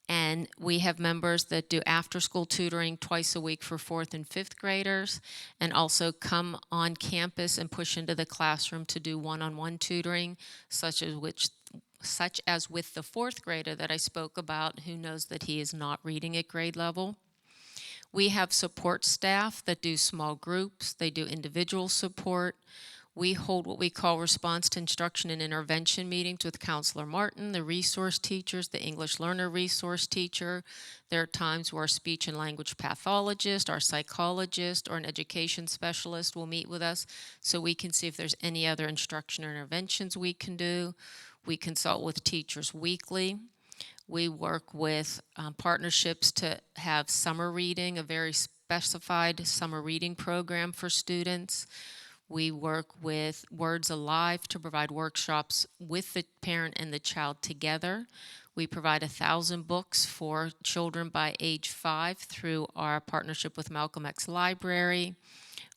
And we have members that do after-school tutoring twice a week for 4th and 5th graders, and also come on campus and push into the classroom to do one-on-one tutoring, such as with the 4th grader that I spoke about, who knows that he is not reading at grade level. We have support staff that do small groups. They do individual support. We hold what we call response to instruction and intervention meetings with Counselor Martin, the resource teachers, the English learner resource teacher. There are times where our speech and language pathologist, our psychologist, or an education specialist will meet with us so we can see if there's any other instruction or interventions we can do. We consult with teachers weekly. We work with partnerships to have summer reading, a very specified summer reading program for students. We work with Words Alive to provide workshops with the parent and the child together. We provide 1,000 books for children by age 5 through our partnership with Malcolm X Library.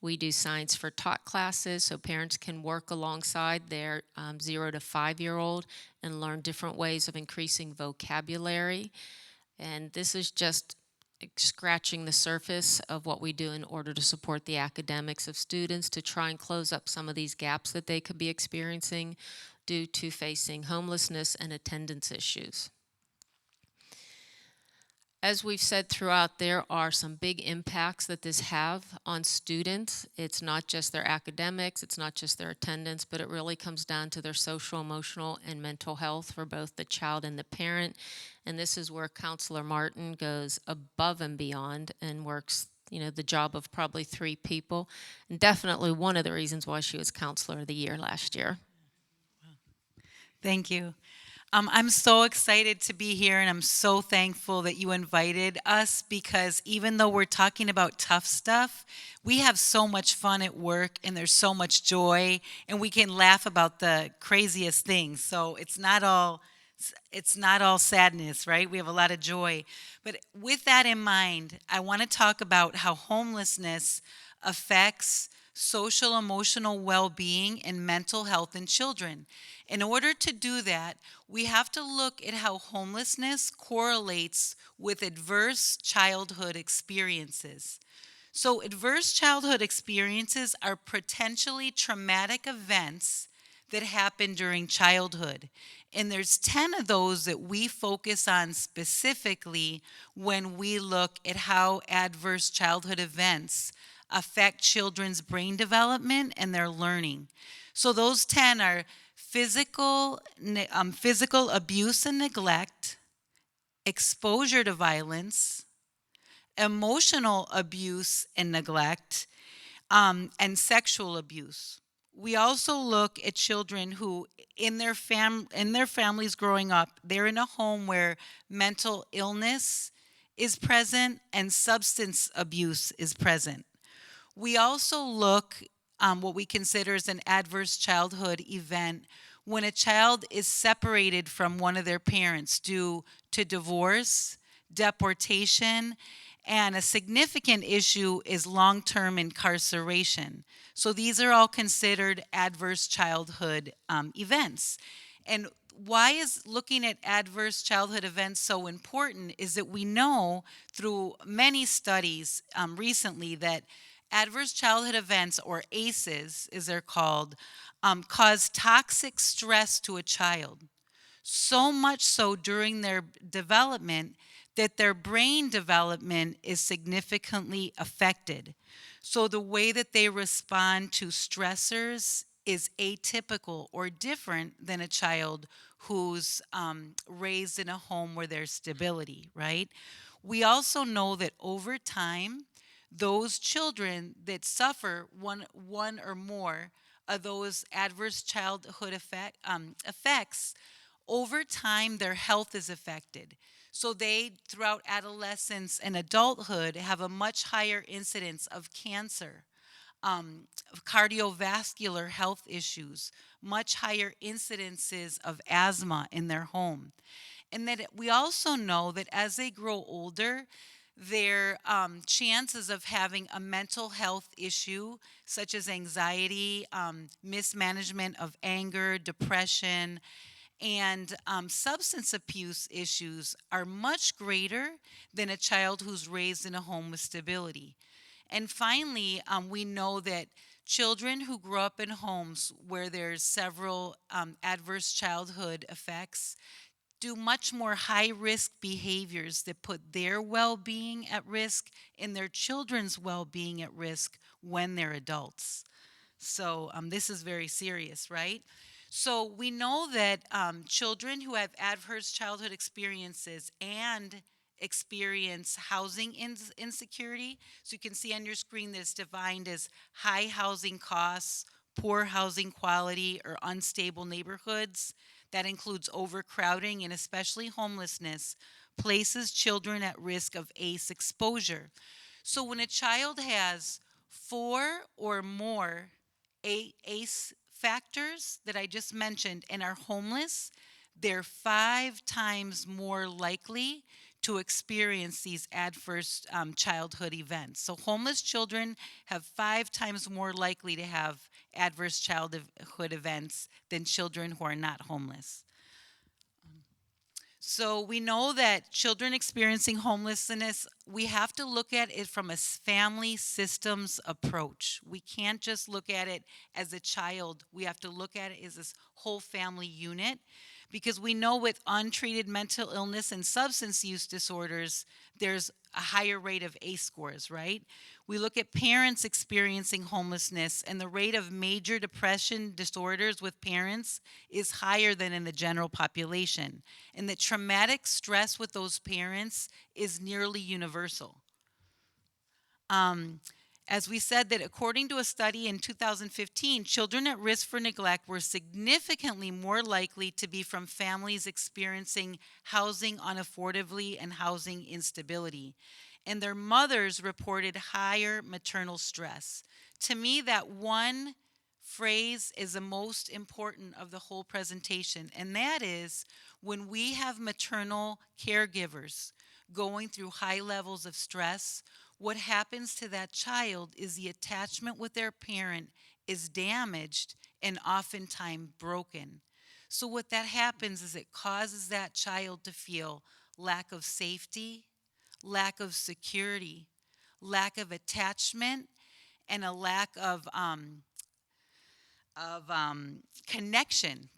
We do Science for Taught classes so parents can work alongside their 0 to 5-year-old and learn different ways of increasing vocabulary. And this is just scratching the surface of what we do in order to support the academics of students to try and close up some of these gaps that they could be experiencing due to facing homelessness and attendance issues. As we've said throughout, there are some big impacts that this have on students. It's not just their academics, it's not just their attendance, but it really comes down to their social, emotional, and mental health for both the child and the parent. And this is where Counselor Martin goes above and beyond and works, the job of probably 3 people. And definitely one of the reasons why she was Counselor of the Year last year. Thank you. I'm so excited to be here, and I'm so thankful that you invited us, because even though we're talking about tough stuff, we have so much fun at work, and there's so much joy, and we can laugh about the craziest things. So it's not all sadness, right? We have a lot of joy. But with that in mind, I want to talk about how homelessness affects social emotional well-being and mental health in children. In order to do that, we have to look at how homelessness correlates with adverse childhood experiences. So adverse childhood experiences are potentially traumatic events that happen during childhood. And there's 10 of those that we focus on specifically when we look at how adverse childhood events affect children's brain development and their learning. So those 10 are physical abuse and neglect, exposure to violence, emotional abuse and neglect, and sexual abuse. We also look at children who, in their families growing up, they're in a home where mental illness is present and substance abuse is present. We also look what we consider as an adverse childhood event when a child is separated from one of their parents due to divorce, deportation, and a significant issue is long-term incarceration. So these are all considered adverse childhood events. And why is looking at adverse childhood events so important is that we know through many studies recently that adverse childhood events, or ACEs as they're called, cause toxic stress to a child. So much so during their development that their brain development is significantly affected. So the way that they respond to stressors is atypical or different than a child who's raised in a home where there's stability, right? We also know that over time, those children that suffer one or more of those adverse childhood effects, over time their health is affected. So they, throughout adolescence and adulthood, have a much higher incidence of cancer, of cardiovascular health issues, much higher incidences of asthma in their home. And that we also know that as they grow older, their chances of having a mental health issue, such as anxiety, mismanagement of anger, depression, And substance abuse issues are much greater than a child who's raised in a home with stability. And finally, we know that children who grow up in homes where there's several adverse childhood effects do much more high risk behaviors that put their well being at risk and their children's well being at risk when they're adults. So this is very serious, right? So we know that children who have adverse childhood experiences and experience housing insecurity, so you can see on your screen that it's defined as high housing costs, poor housing quality, or unstable neighborhoods. That includes overcrowding and especially homelessness, places children at risk of ACE exposure. So when a child has 4 or more ACE factors that I just mentioned and are homeless, they're 5 times more likely to experience these adverse childhood events. So homeless children have 5 times more likely to have adverse childhood events than children who are not homeless. So we know that children experiencing homelessness, we have to look at it from a family systems approach. We can't just look at it as a child. We have to look at it as this whole family unit, because we know with untreated mental illness and substance use disorders, there's a higher rate of ACE scores, right? We look at parents experiencing homelessness, and the rate of major depression disorders with parents is higher than in the general population. And that traumatic stress with those parents is nearly universal. As we said, that according to a study in 2015, children at risk for neglect were significantly more likely to be from families experiencing housing unaffordably and housing instability. And their mothers reported higher maternal stress. To me, that one phrase is the most important of the whole presentation, and that is when we have maternal caregivers going through high levels of stress, what happens to that child is the attachment with their parent is damaged and oftentimes broken. So what that happens is it causes that child to feel lack of safety, lack of security, lack of attachment, and a lack of connection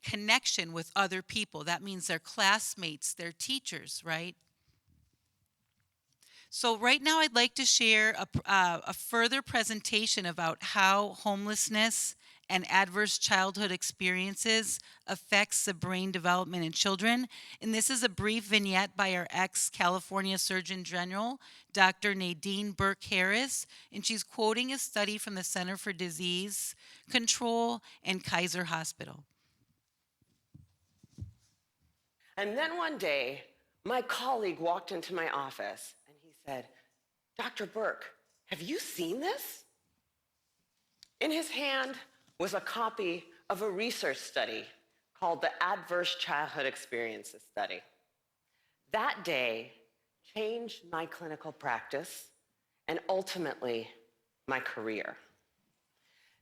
with other people. That means their classmates, their teachers, right? So right now I'd like to share a further presentation about how homelessness and adverse childhood experiences affects the brain development in children. And this is a brief vignette by our ex-California Surgeon General, Dr. Nadine Burke-Harris, and she's quoting a study from the Center for Disease Control and Kaiser Hospital. And then one day, my colleague walked into my office and he said, "Dr. Burke, have you seen this?" In his hand was a copy of a research study called the Adverse Childhood Experiences Study. That day changed my clinical practice and ultimately my career.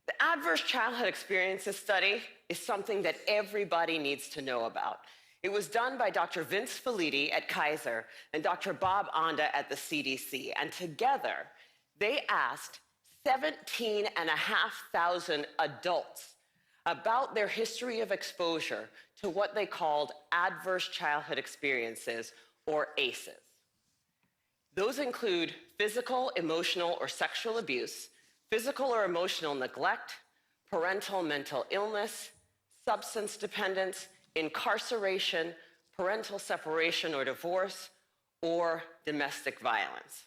The Adverse Childhood Experiences Study is something that everybody needs to know about. It was done by Dr. Vince Felitti at Kaiser and Dr. Bob Onda at the CDC, and together they asked 17,500 adults about their history of exposure to what they called adverse childhood experiences, or ACEs. Those include physical, emotional, or sexual abuse, physical or emotional neglect, parental mental illness, substance dependence, incarceration, parental separation or divorce, or domestic violence.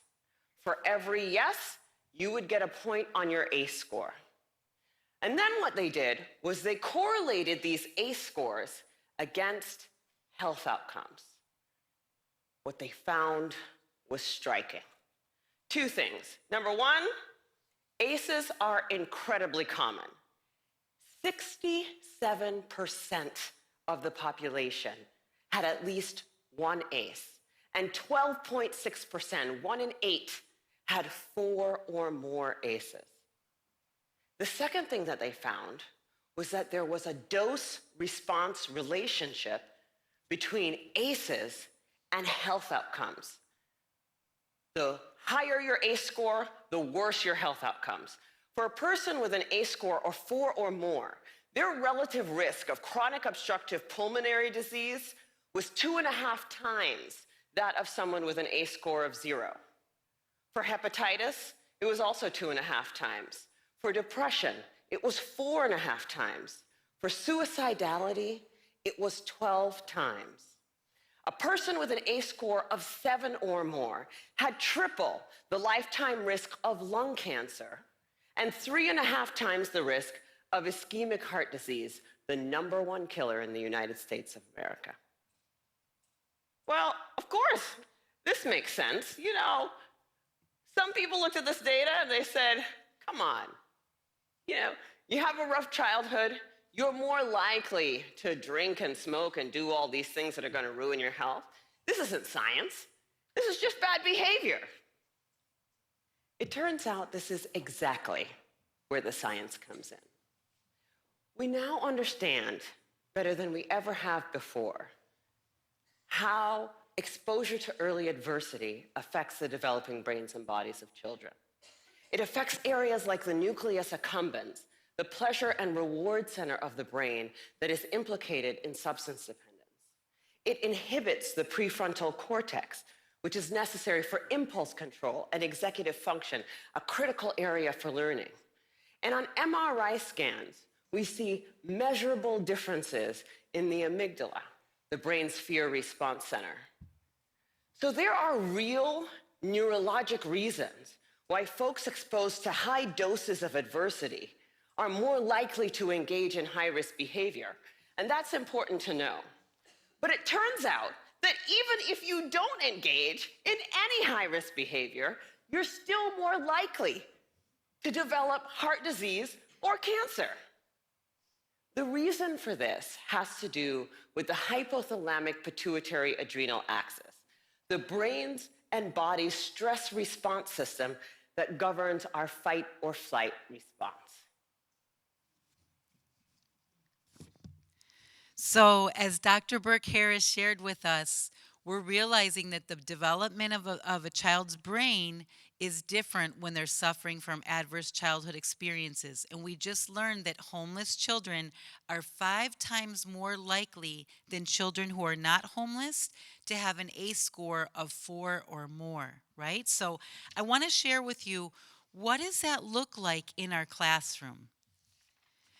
For every yes, you would get a point on your ACE score. And then what they did was they correlated these ACE scores against health outcomes. What they found was striking. 2 things. Number 1, ACEs are incredibly common. 67% of the population had at least one ACE, and 12.6%, 1 in 8, had 4 or more ACEs. The second thing that they found was that there was a dose-response relationship between ACEs and health outcomes. The higher your ACE score, the worse your health outcomes. For a person with an ACE score of 4 or more, their relative risk of chronic obstructive pulmonary disease was 2.5 times that of someone with an ACE score of 0. For hepatitis, it was also 2.5 times. For depression, it was 4.5 times. For suicidality, it was 12 times. A person with an ACE score of 7 or more had triple the lifetime risk of lung cancer and 3.5 times the risk of ischemic heart disease, the #1 killer in the United States of America. Well, of course, this makes sense. You know, some people looked at this data and they said, come on, you have a rough childhood, you're more likely to drink and smoke and do all these things that are going to ruin your health. This isn't science. This is just bad behavior. It turns out this is exactly where the science comes in. We now understand better than we ever have before how exposure to early adversity affects the developing brains and bodies of children. It affects areas like the nucleus accumbens, the pleasure and reward center of the brain that is implicated in substance dependence. It inhibits the prefrontal cortex, which is necessary for impulse control and executive function, a critical area for learning. And on MRI scans, we see measurable differences in the amygdala, the brain's fear response center. So there are real neurologic reasons why folks exposed to high doses of adversity are more likely to engage in high-risk behavior. And that's important to know. But it turns out that even if you don't engage in any high-risk behavior, you're still more likely to develop heart disease or cancer. The reason for this has to do with the hypothalamic pituitary adrenal axis, the brain's and body's stress response system that governs our fight or flight response. So, as Dr. Burke Harris shared with us, we're realizing that the development of a child's brain is different when they're suffering from adverse childhood experiences. And we just learned that homeless children are 5 times more likely than children who are not homeless to have an ACE score of 4 or more, right? So I want to share with you, what does that look like in our classroom?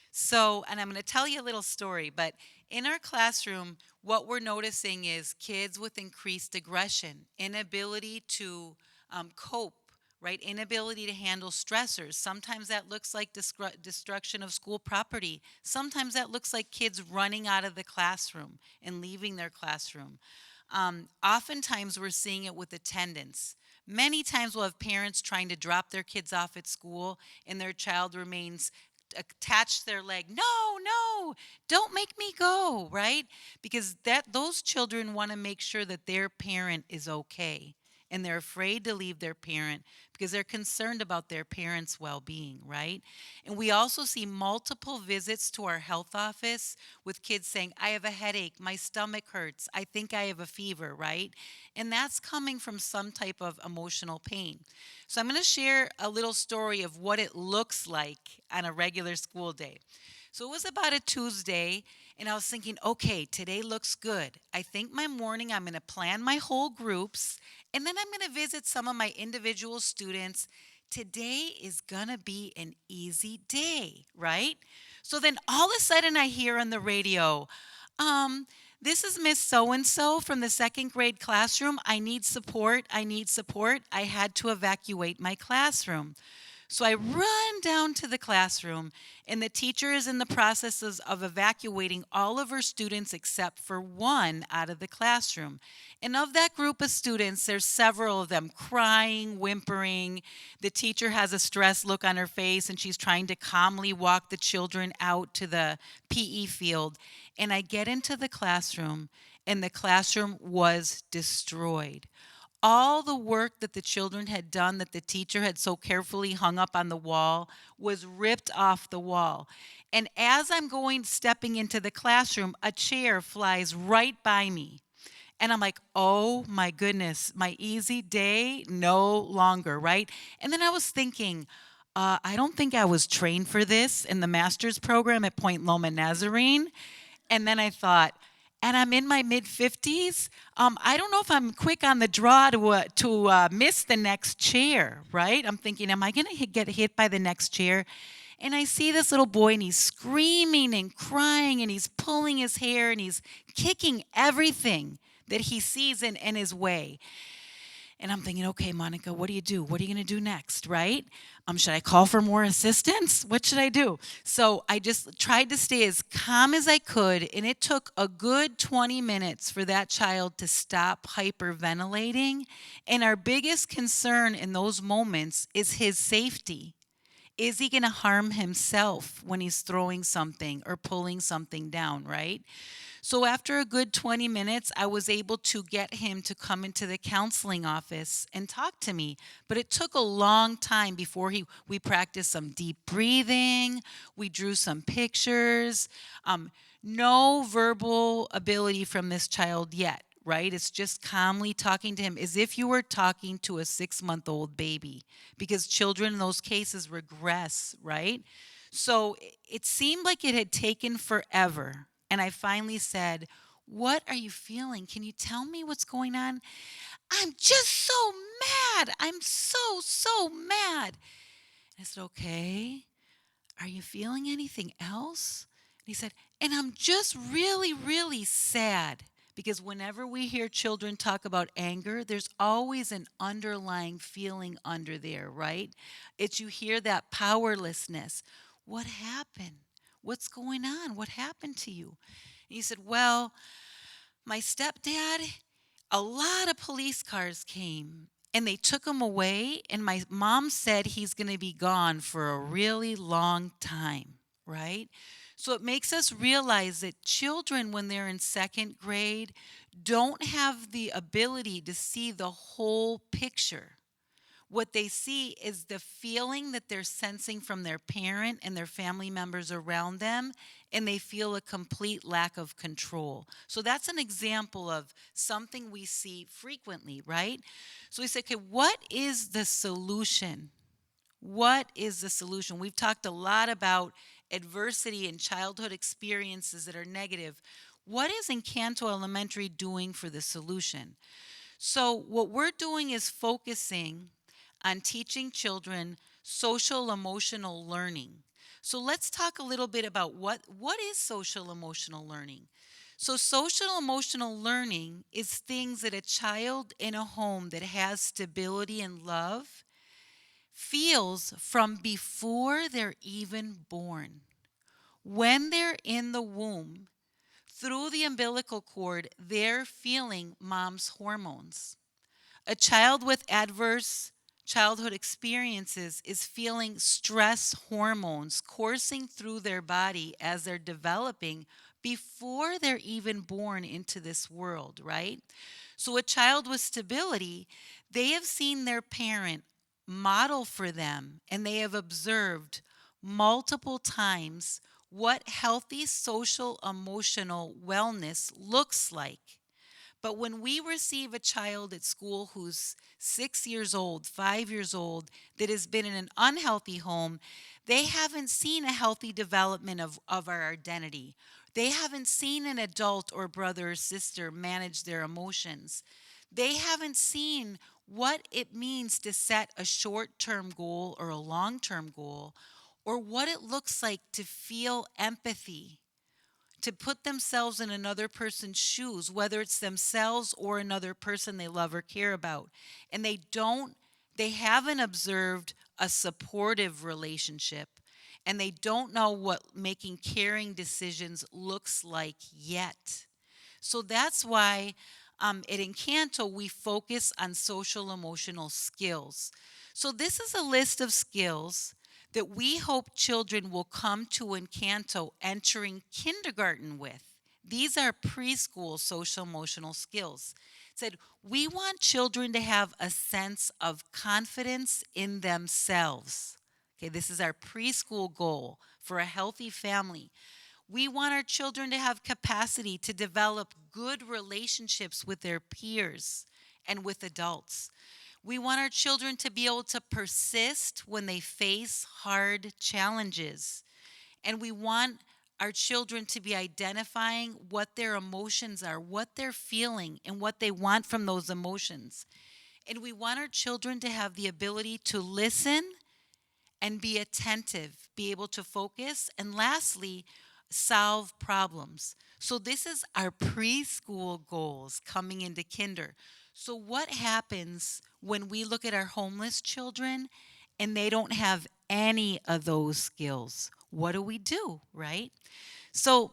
So, and I'm going to tell you a little story, but in our classroom, what we're noticing is kids with increased aggression, inability to cope, right? Inability to handle stressors. Sometimes that looks like destruction of school property. Sometimes that looks like kids running out of the classroom and leaving their classroom. Oftentimes we're seeing it with attendance. Many times we'll have parents trying to drop their kids off at school and their child remains attached to their leg. No, don't make me go, right? Because those children want to make sure that their parent is okay. And they're afraid to leave their parent because they're concerned about their parent's well-being, right? And we also see multiple visits to our health office with kids saying, I have a headache, my stomach hurts, I think I have a fever, right? And that's coming from some type of emotional pain. So I'm going to share a little story of what it looks like on a regular school day. So it was about a Tuesday, and I was thinking, okay, today looks good. I think my morning I'm going to plan my whole groups, and then I'm going to visit some of my individual students. Today is going to be an easy day, right? So then all of a sudden I hear on the radio, this is Miss So-and-so from the 2nd grade classroom. I need support. I had to evacuate my classroom. So I run down to the classroom, and the teacher is in the process of evacuating all of her students except for one out of the classroom. And of that group of students, there's several of them crying, whimpering. The teacher has a stressed look on her face, and she's trying to calmly walk the children out to the PE field. And I get into the classroom, and the classroom was destroyed. all the work that the children had done that the teacher had so carefully hung up on the wall was ripped off the wall. And as I'm stepping into the classroom, a chair flies right by me. And I'm like, oh my goodness, my easy day no longer, right? And then I was thinking, I don't think I was trained for this in the master's program at Point Loma Nazarene. And then I thought, and I'm in my mid 50s. I don't know if I'm quick on the draw to miss the next chair, right? I'm thinking, am I going to get hit by the next chair? And I see this little boy, and he's screaming and crying, and he's pulling his hair, and he's kicking everything that he sees in his way. And I'm thinking, okay, Monica, what do you do? What are you going to do next, right? Should I call for more assistance? What should I do? So I just tried to stay as calm as I could, and it took a good 20 minutes for that child to stop hyperventilating. And our biggest concern in those moments is his safety. Is he going to harm himself when he's throwing something or pulling something down, right? So after a good 20 minutes, I was able to get him to come into the counseling office and talk to me. But it took a long time before we practiced some deep breathing. We drew some pictures. No verbal ability from this child yet, right? It's just calmly talking to him as if you were talking to a 6-month-old baby, because children in those cases regress, right? So it seemed like it had taken forever. And I finally said, what are you feeling? Can you tell me what's going on? I'm just so mad. I'm so mad. And I said, okay, are you feeling anything else? And he said, and I'm just really sad. Because whenever we hear children talk about anger, there's always an underlying feeling under there, right? It's you hear that powerlessness. What happened? What's going on? What happened to you? And he said, well, my stepdad, a lot of police cars came and they took him away. And my mom said he's going to be gone for a really long time, right? So it makes us realize that children, when they're in second grade, don't have the ability to see the whole picture. What they see is the feeling that they're sensing from their parent and their family members around them, and they feel a complete lack of control. So that's an example of something we see frequently, right? So we say, okay, what is the solution? What is the solution? We've talked a lot about adversity and childhood experiences that are negative. What is Encanto Elementary doing for the solution? So what we're doing is focusing on teaching children social emotional learning. So let's talk a little bit about what is social emotional learning. So social emotional learning is things that a child in a home that has stability and love feels from before they're even born. When they're in the womb, through the umbilical cord, they're feeling mom's hormones. A child with adverse childhood experiences is feeling stress hormones coursing through their body as they're developing before they're even born into this world, right? So a child with stability, they have seen their parent model for them, and they have observed multiple times what healthy social emotional wellness looks like. But when we receive a child at school who's 6 years old, 5 years old, that has been in an unhealthy home, they haven't seen a healthy development of our identity. They haven't seen an adult or brother or sister manage their emotions. They haven't seen what it means to set a short-term goal or a long-term goal, or what it looks like to feel empathy, to put themselves in another person's shoes, whether it's themselves or another person they love or care about. And they haven't observed a supportive relationship, and they don't know what making caring decisions looks like yet. So that's why at Encanto we focus on social emotional skills. So this is a list of skills that we hope children will come to Encanto entering kindergarten with. These are preschool social emotional skills. It said, we want children to have a sense of confidence in themselves. Okay, this is our preschool goal for a healthy family. We want our children to have capacity to develop good relationships with their peers and with adults. We want our children to be able to persist when they face hard challenges. And we want our children to be identifying what their emotions are, what they're feeling, and what they want from those emotions. And we want our children to have the ability to listen and be attentive, be able to focus, and lastly, solve problems. So this is our preschool goals coming into kinder. So what happens when we look at our homeless children and they don't have any of those skills? What do, right? So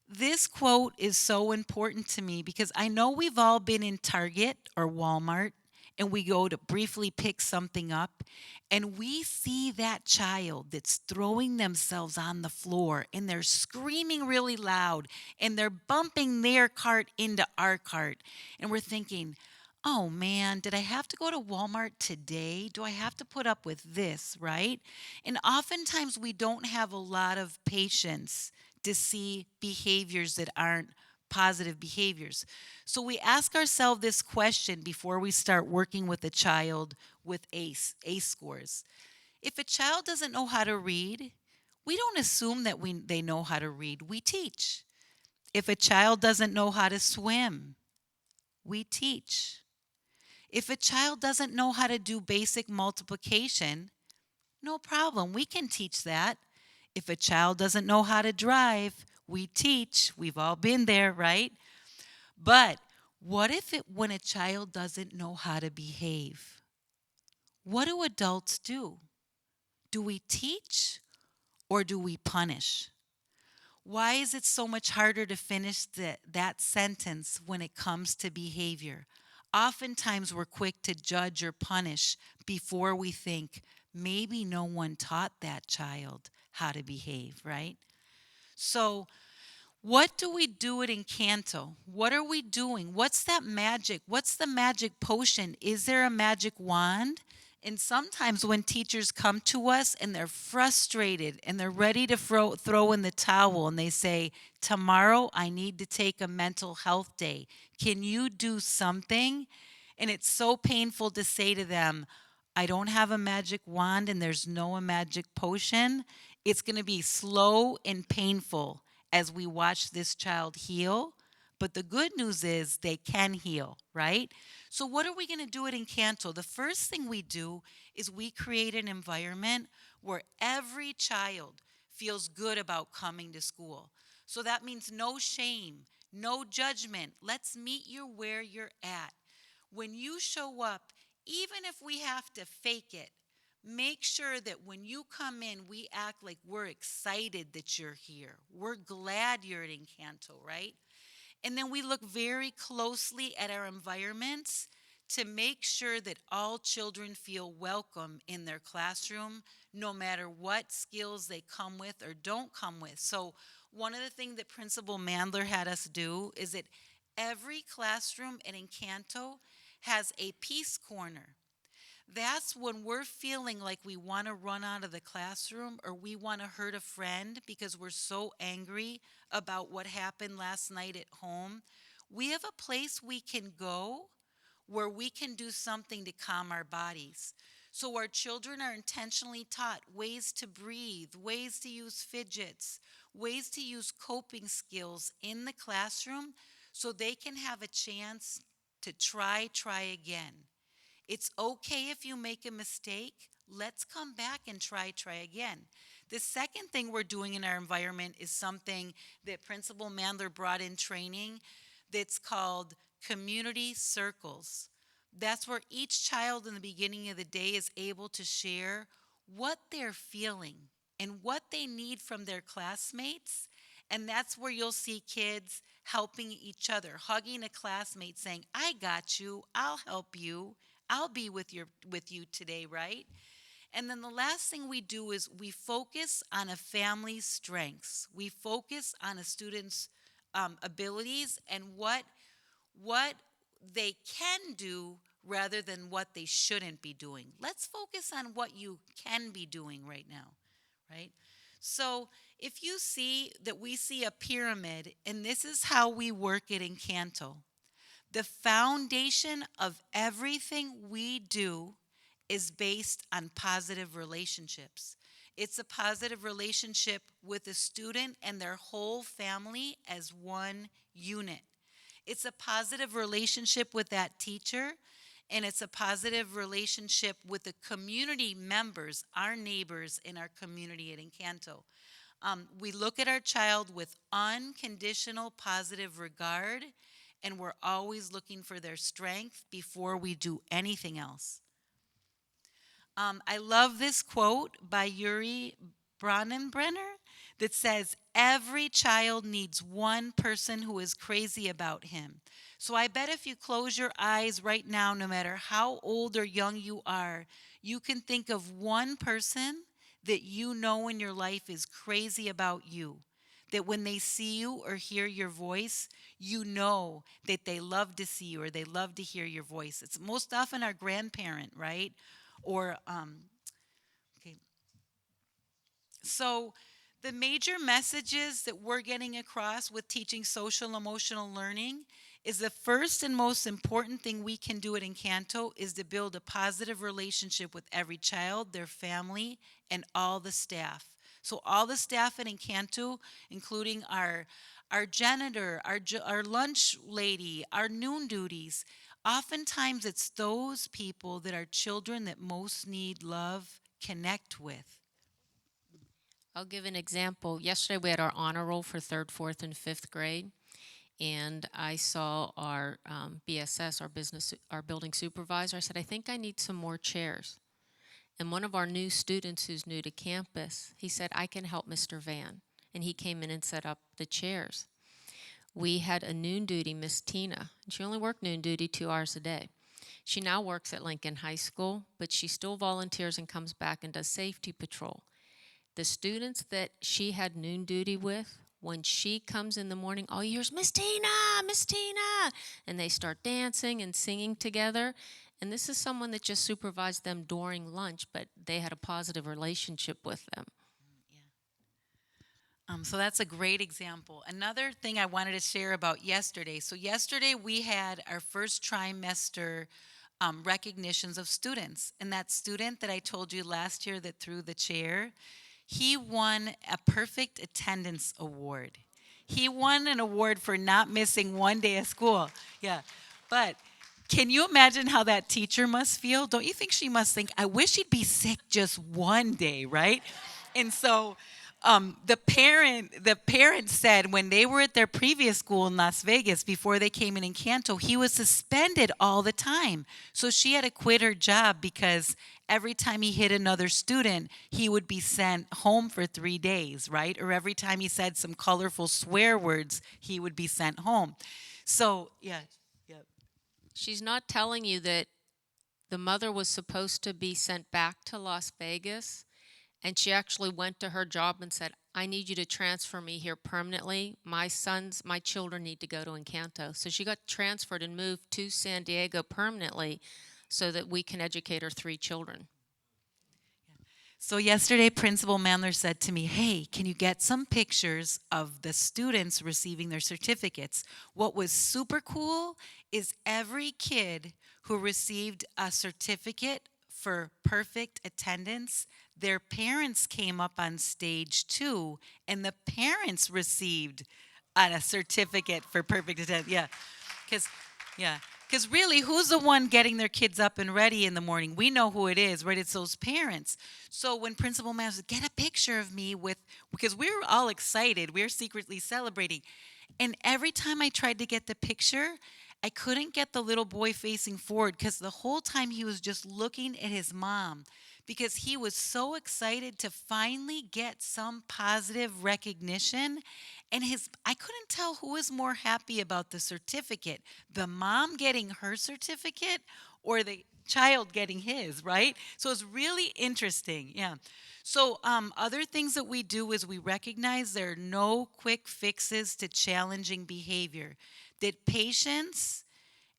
this quote is so important to me because I know we've all been in Target or Walmart and we go to briefly pick something up and we see that child that's throwing themselves on the floor and they're screaming really loud and they're bumping their cart into our cart. And we're thinking, oh man, did I have to go to Walmart today? Do I have to put up with this, right? And oftentimes we don't have a lot of patience to see behaviors that aren't positive behaviors. So we ask ourselves this question before we start working with a child with ACE scores. If a child doesn't know how to read, we don't assume that they know how to read. We teach. If a child doesn't know how to swim, we teach. If a child doesn't know how to do basic multiplication, no problem. We can teach that. If a child doesn't know how to drive, we teach. We've all been there, right? But what if when a child doesn't know how to behave? What do adults do? Do we teach or do we punish? Why is it so much harder to finish that sentence when it comes to behavior? Oftentimes we're quick to judge or punish before we think maybe no one taught that child how to behave, right? So what do we do at Encanto? What are we doing? What's that magic? What's the magic potion? Is there a magic wand? And sometimes when teachers come to us and they're frustrated and they're ready to throw in the towel and they say, tomorrow I need to take a mental health day. Can you do something? And it's so painful to say to them, I don't have a magic wand and there's no magic potion. It's going to be slow and painful as we watch this child heal. But the good news is they can heal, right? So what are we going to do at Encanto? The first thing we do is we create an environment where every child feels good about coming to school. So that means no shame, no judgment. Let's meet you where you're at. When you show up, even if we have to fake it, make sure that when you come in, we act like we're excited that you're here. We're glad you're at Encanto, right? And then we look very closely at our environments to make sure that all children feel welcome in their classroom, no matter what skills they come with or don't come with. So one of the things that Principal Mandler had us do is that every classroom at Encanto has a peace corner. That's when we're feeling like we want to run out of the classroom or we want to hurt a friend because we're so angry about what happened last night at home. We have a place we can go where we can do something to calm our bodies. So our children are intentionally taught ways to breathe, ways to use fidgets, ways to use coping skills in the classroom so they can have a chance to try again. It's okay if you make a mistake. Let's come back and try again. The second thing we're doing in our environment is something that Principal Mandler brought in training that's called community circles. That's where each child in the beginning of the day is able to share what they're feeling and what they need from their classmates. And that's where you'll see kids helping each other, hugging a classmate saying, I got you, I'll help you. I'll be with you today, right? And then the last thing we do is we focus on a family's strengths. We focus on a student's abilities and what they can do rather than what they shouldn't be doing. Let's focus on what you can be doing right now, right? So if you see that we see a pyramid, and this is how we work it in Encanto. The foundation of everything we do is based on positive relationships. It's a positive relationship with a student and their whole family as one unit. It's a positive relationship with that teacher, and it's a positive relationship with the community members, our neighbors in our community at Encanto. We look at our child with unconditional positive regard, and we're always looking for their strength before we do anything else. I love this quote by Yuri Bronnenbrenner that says, "Every child needs one person who is crazy about him." So I bet if you close your eyes right now, no matter how old or young you are, you can think of one person that you know in your life is crazy about you. That when they see you or hear your voice, you know that they love to see you or they love to hear your voice. It's most often our grandparent, right? Or okay. So the major messages that we're getting across with teaching social emotional learning is the first and most important thing we can do at Encanto is to build a positive relationship with every child, their family, and all the staff. So all the staff at Encanto, including our janitor, our lunch lady, our noon duties, oftentimes it's those people that our children that most need love connect with. I'll give an example. Yesterday we had our honor roll for third, fourth, and fifth grade, and I saw our BSS, our building supervisor. I said, I think I need some more chairs. And one of our new students who's new to campus, he said, I can help Mr. Van. And he came in and set up the chairs. We had a noon duty, Miss Tina. She only worked noon duty 2 hours a day. She now works at Lincoln High School, but she still volunteers and comes back and does safety patrol. The students that she had noon duty with, when she comes in the morning, all you hear is, Miss Tina, Miss Tina. And they start dancing and singing together. And this is someone that just supervised them during lunch, but they had a positive relationship with them. So that's a great example. Another thing I wanted to share about yesterday. So yesterday we had our first trimester recognitions of students. And that student that I told you last year that threw the chair, he won a perfect attendance award. He won an award for not missing one day of school. Yeah. But can you imagine how that teacher must feel? Don't you think she must think, I wish he'd be sick just one day, right? And so the parent said when they were at their previous school in Las Vegas before they came in Encanto, he was suspended all the time. So she had to quit her job because every time he hit another student, he would be sent home for 3 days, right? Or every time he said some colorful swear words, he would be sent home. So, yeah. She's not telling you that the mother was supposed to be sent back to Las Vegas, and she actually went to her job and said, I need you to transfer me here permanently. My children need to go to Encanto. So she got transferred and moved to San Diego permanently so that we can educate our 3 children. So yesterday, Principal Mandler said to me, hey, can you get some pictures of the students receiving their certificates? What was super cool is every kid who received a certificate for perfect attendance, their parents came up on stage too, and the parents received a certificate for perfect attendance. Because really, who's the one getting their kids up and ready in the morning? We know who it is, right? It's those parents. So when Principal Mann said, get a picture of me because we were all excited. We were secretly celebrating. And every time I tried to get the picture, I couldn't get the little boy facing forward because the whole time he was just looking at his mom because he was so excited to finally get some positive recognition. And I couldn't tell who was more happy about the certificate, the mom getting her certificate or the child getting his, right? So it's really interesting, yeah. So other things that we do is we recognize there are no quick fixes to challenging behavior, that patience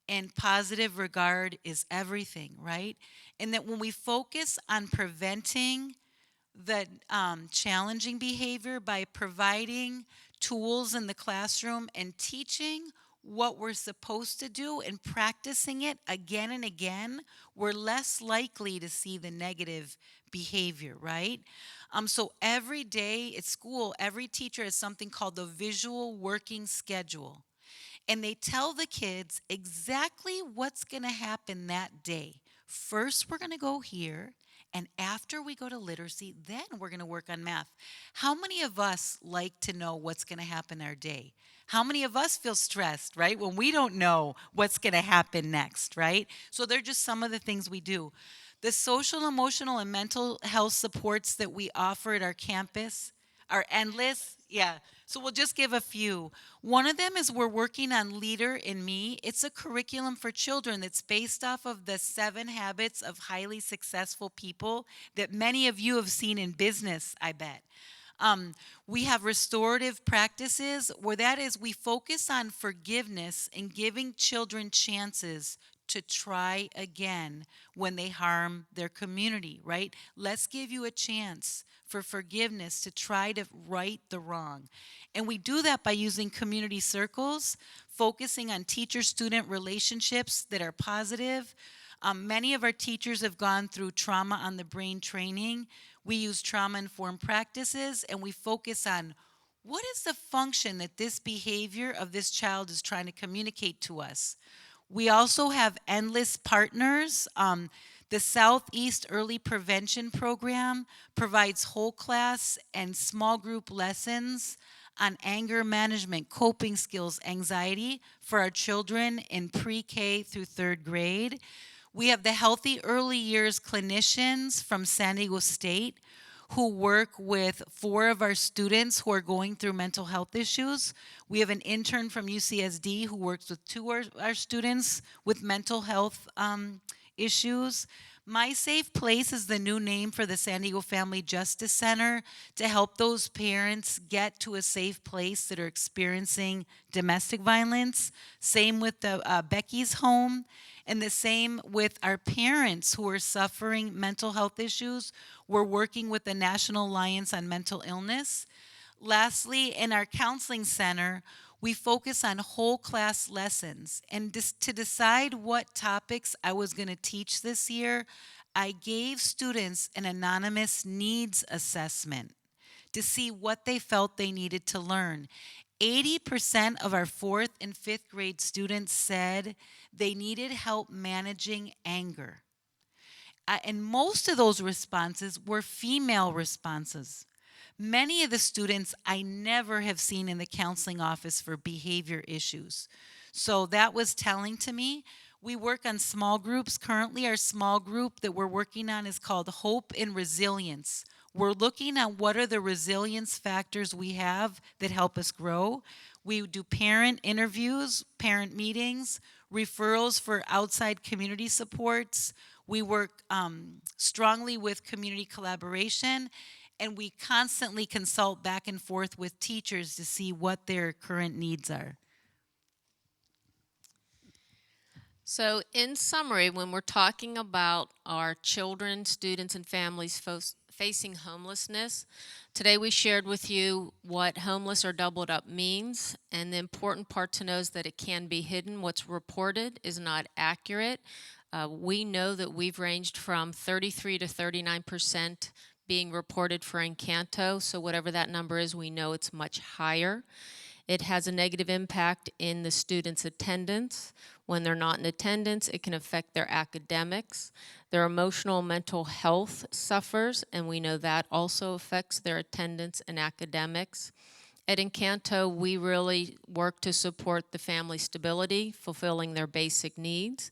and positive regard is everything, right? And that when we focus on preventing the challenging behavior by providing tools in the classroom and teaching what we're supposed to do and practicing it again and again, we're less likely to see the negative behavior, right? So every day at school, every teacher has something called the visual working schedule. And they tell the kids exactly what's going to happen that day. First, we're going to go here. And after we go to literacy, then we're going to work on math. How many of us like to know what's going to happen our day? How many of us feel stressed, right? When we don't know what's going to happen next, right? So they're just some of the things we do. The social, emotional, and mental health supports that we offer at our campus are endless. Yeah. So we'll just give a few. One of them is we're working on Leader in Me. It's a curriculum for children that's based off of the 7 habits of highly successful people that many of you have seen in business, I bet. We have restorative practices where that is we focus on forgiveness and giving children chances to try again when they harm their community, right? Let's give you a chance for forgiveness to try to right the wrong. And we do that by using community circles, focusing on teacher-student relationships that are positive. Many of our teachers have gone through trauma on the brain training. We use trauma-informed practices, and we focus on what is the function that this behavior of this child is trying to communicate to us. We also have endless partners. The Southeast Early Prevention Program provides whole class and small group lessons on anger management, coping skills, anxiety for our children in pre-K through 3rd grade. We have the Healthy Early Years clinicians from San Diego State who work with 4 of our students who are going through mental health issues. We have an intern from UCSD who works with 2 of our students with mental health issues. My Safe Place is the new name for the San Diego Family Justice Center to help those parents get to a safe place that are experiencing domestic violence. Same with the Becky's Home. And the same with our parents who are suffering mental health issues. We're working with the National Alliance on Mental Illness. Lastly, in our counseling center, we focus on whole class lessons. And to decide what topics I was going to teach this year, I gave students an anonymous needs assessment to see what they felt they needed to learn. 80% of our 4th and 5th grade students said they needed help managing anger. And most of those responses were female responses. Many of the students I never have seen in the counseling office for behavior issues. So that was telling to me. We work on small groups. Currently, our small group that we're working on is called Hope and Resilience. We're looking at what are the resilience factors we have that help us grow. We do parent interviews, parent meetings, referrals for outside community supports. We work strongly with community collaboration, and we constantly consult back and forth with teachers to see what their current needs are. So in summary, when we're talking about our children, students, and families facing homelessness, today we shared with you what homeless or doubled up means, and the important part to know is that it can be hidden. What's reported is not accurate. We know that we've ranged from 33 to 39% being reported for Encanto, so whatever that number is, we know it's much higher. It has a negative impact in the students' attendance. When they're not in attendance, it can affect their academics. Their emotional and mental health suffers, and we know that also affects their attendance and academics. At Encanto, we really work to support the family stability, fulfilling their basic needs,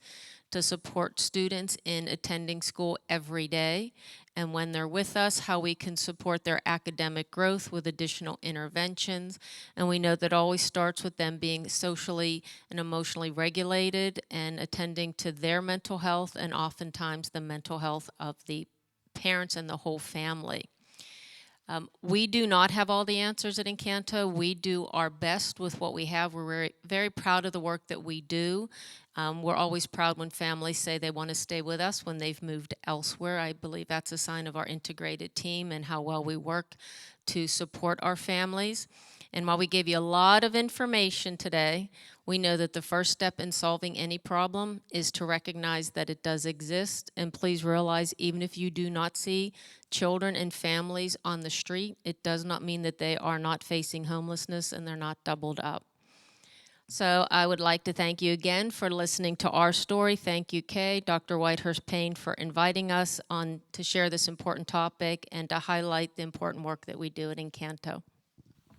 to support students in attending school every day, and when they're with us, how we can support their academic growth with additional interventions. And we know that always starts with them being socially and emotionally regulated and attending to their mental health and oftentimes the mental health of the parents and the whole family. We do not have all the answers at Encanto. We do our best with what we have. We're very, very proud of the work that we do. We're always proud when families say they want to stay with us when they've moved elsewhere. I believe that's a sign of our integrated team and how well we work to support our families. And while we gave you a lot of information today, we know that the first step in solving any problem is to recognize that it does exist. And please realize, even if you do not see children and families on the street, it does not mean that they are not facing homelessness and they're not doubled up. So I would like to thank you again for listening to our story. Thank you, Kay, Dr. Whitehurst-Payne, for inviting us on to share this important topic and to highlight the important work that we do at Encanto.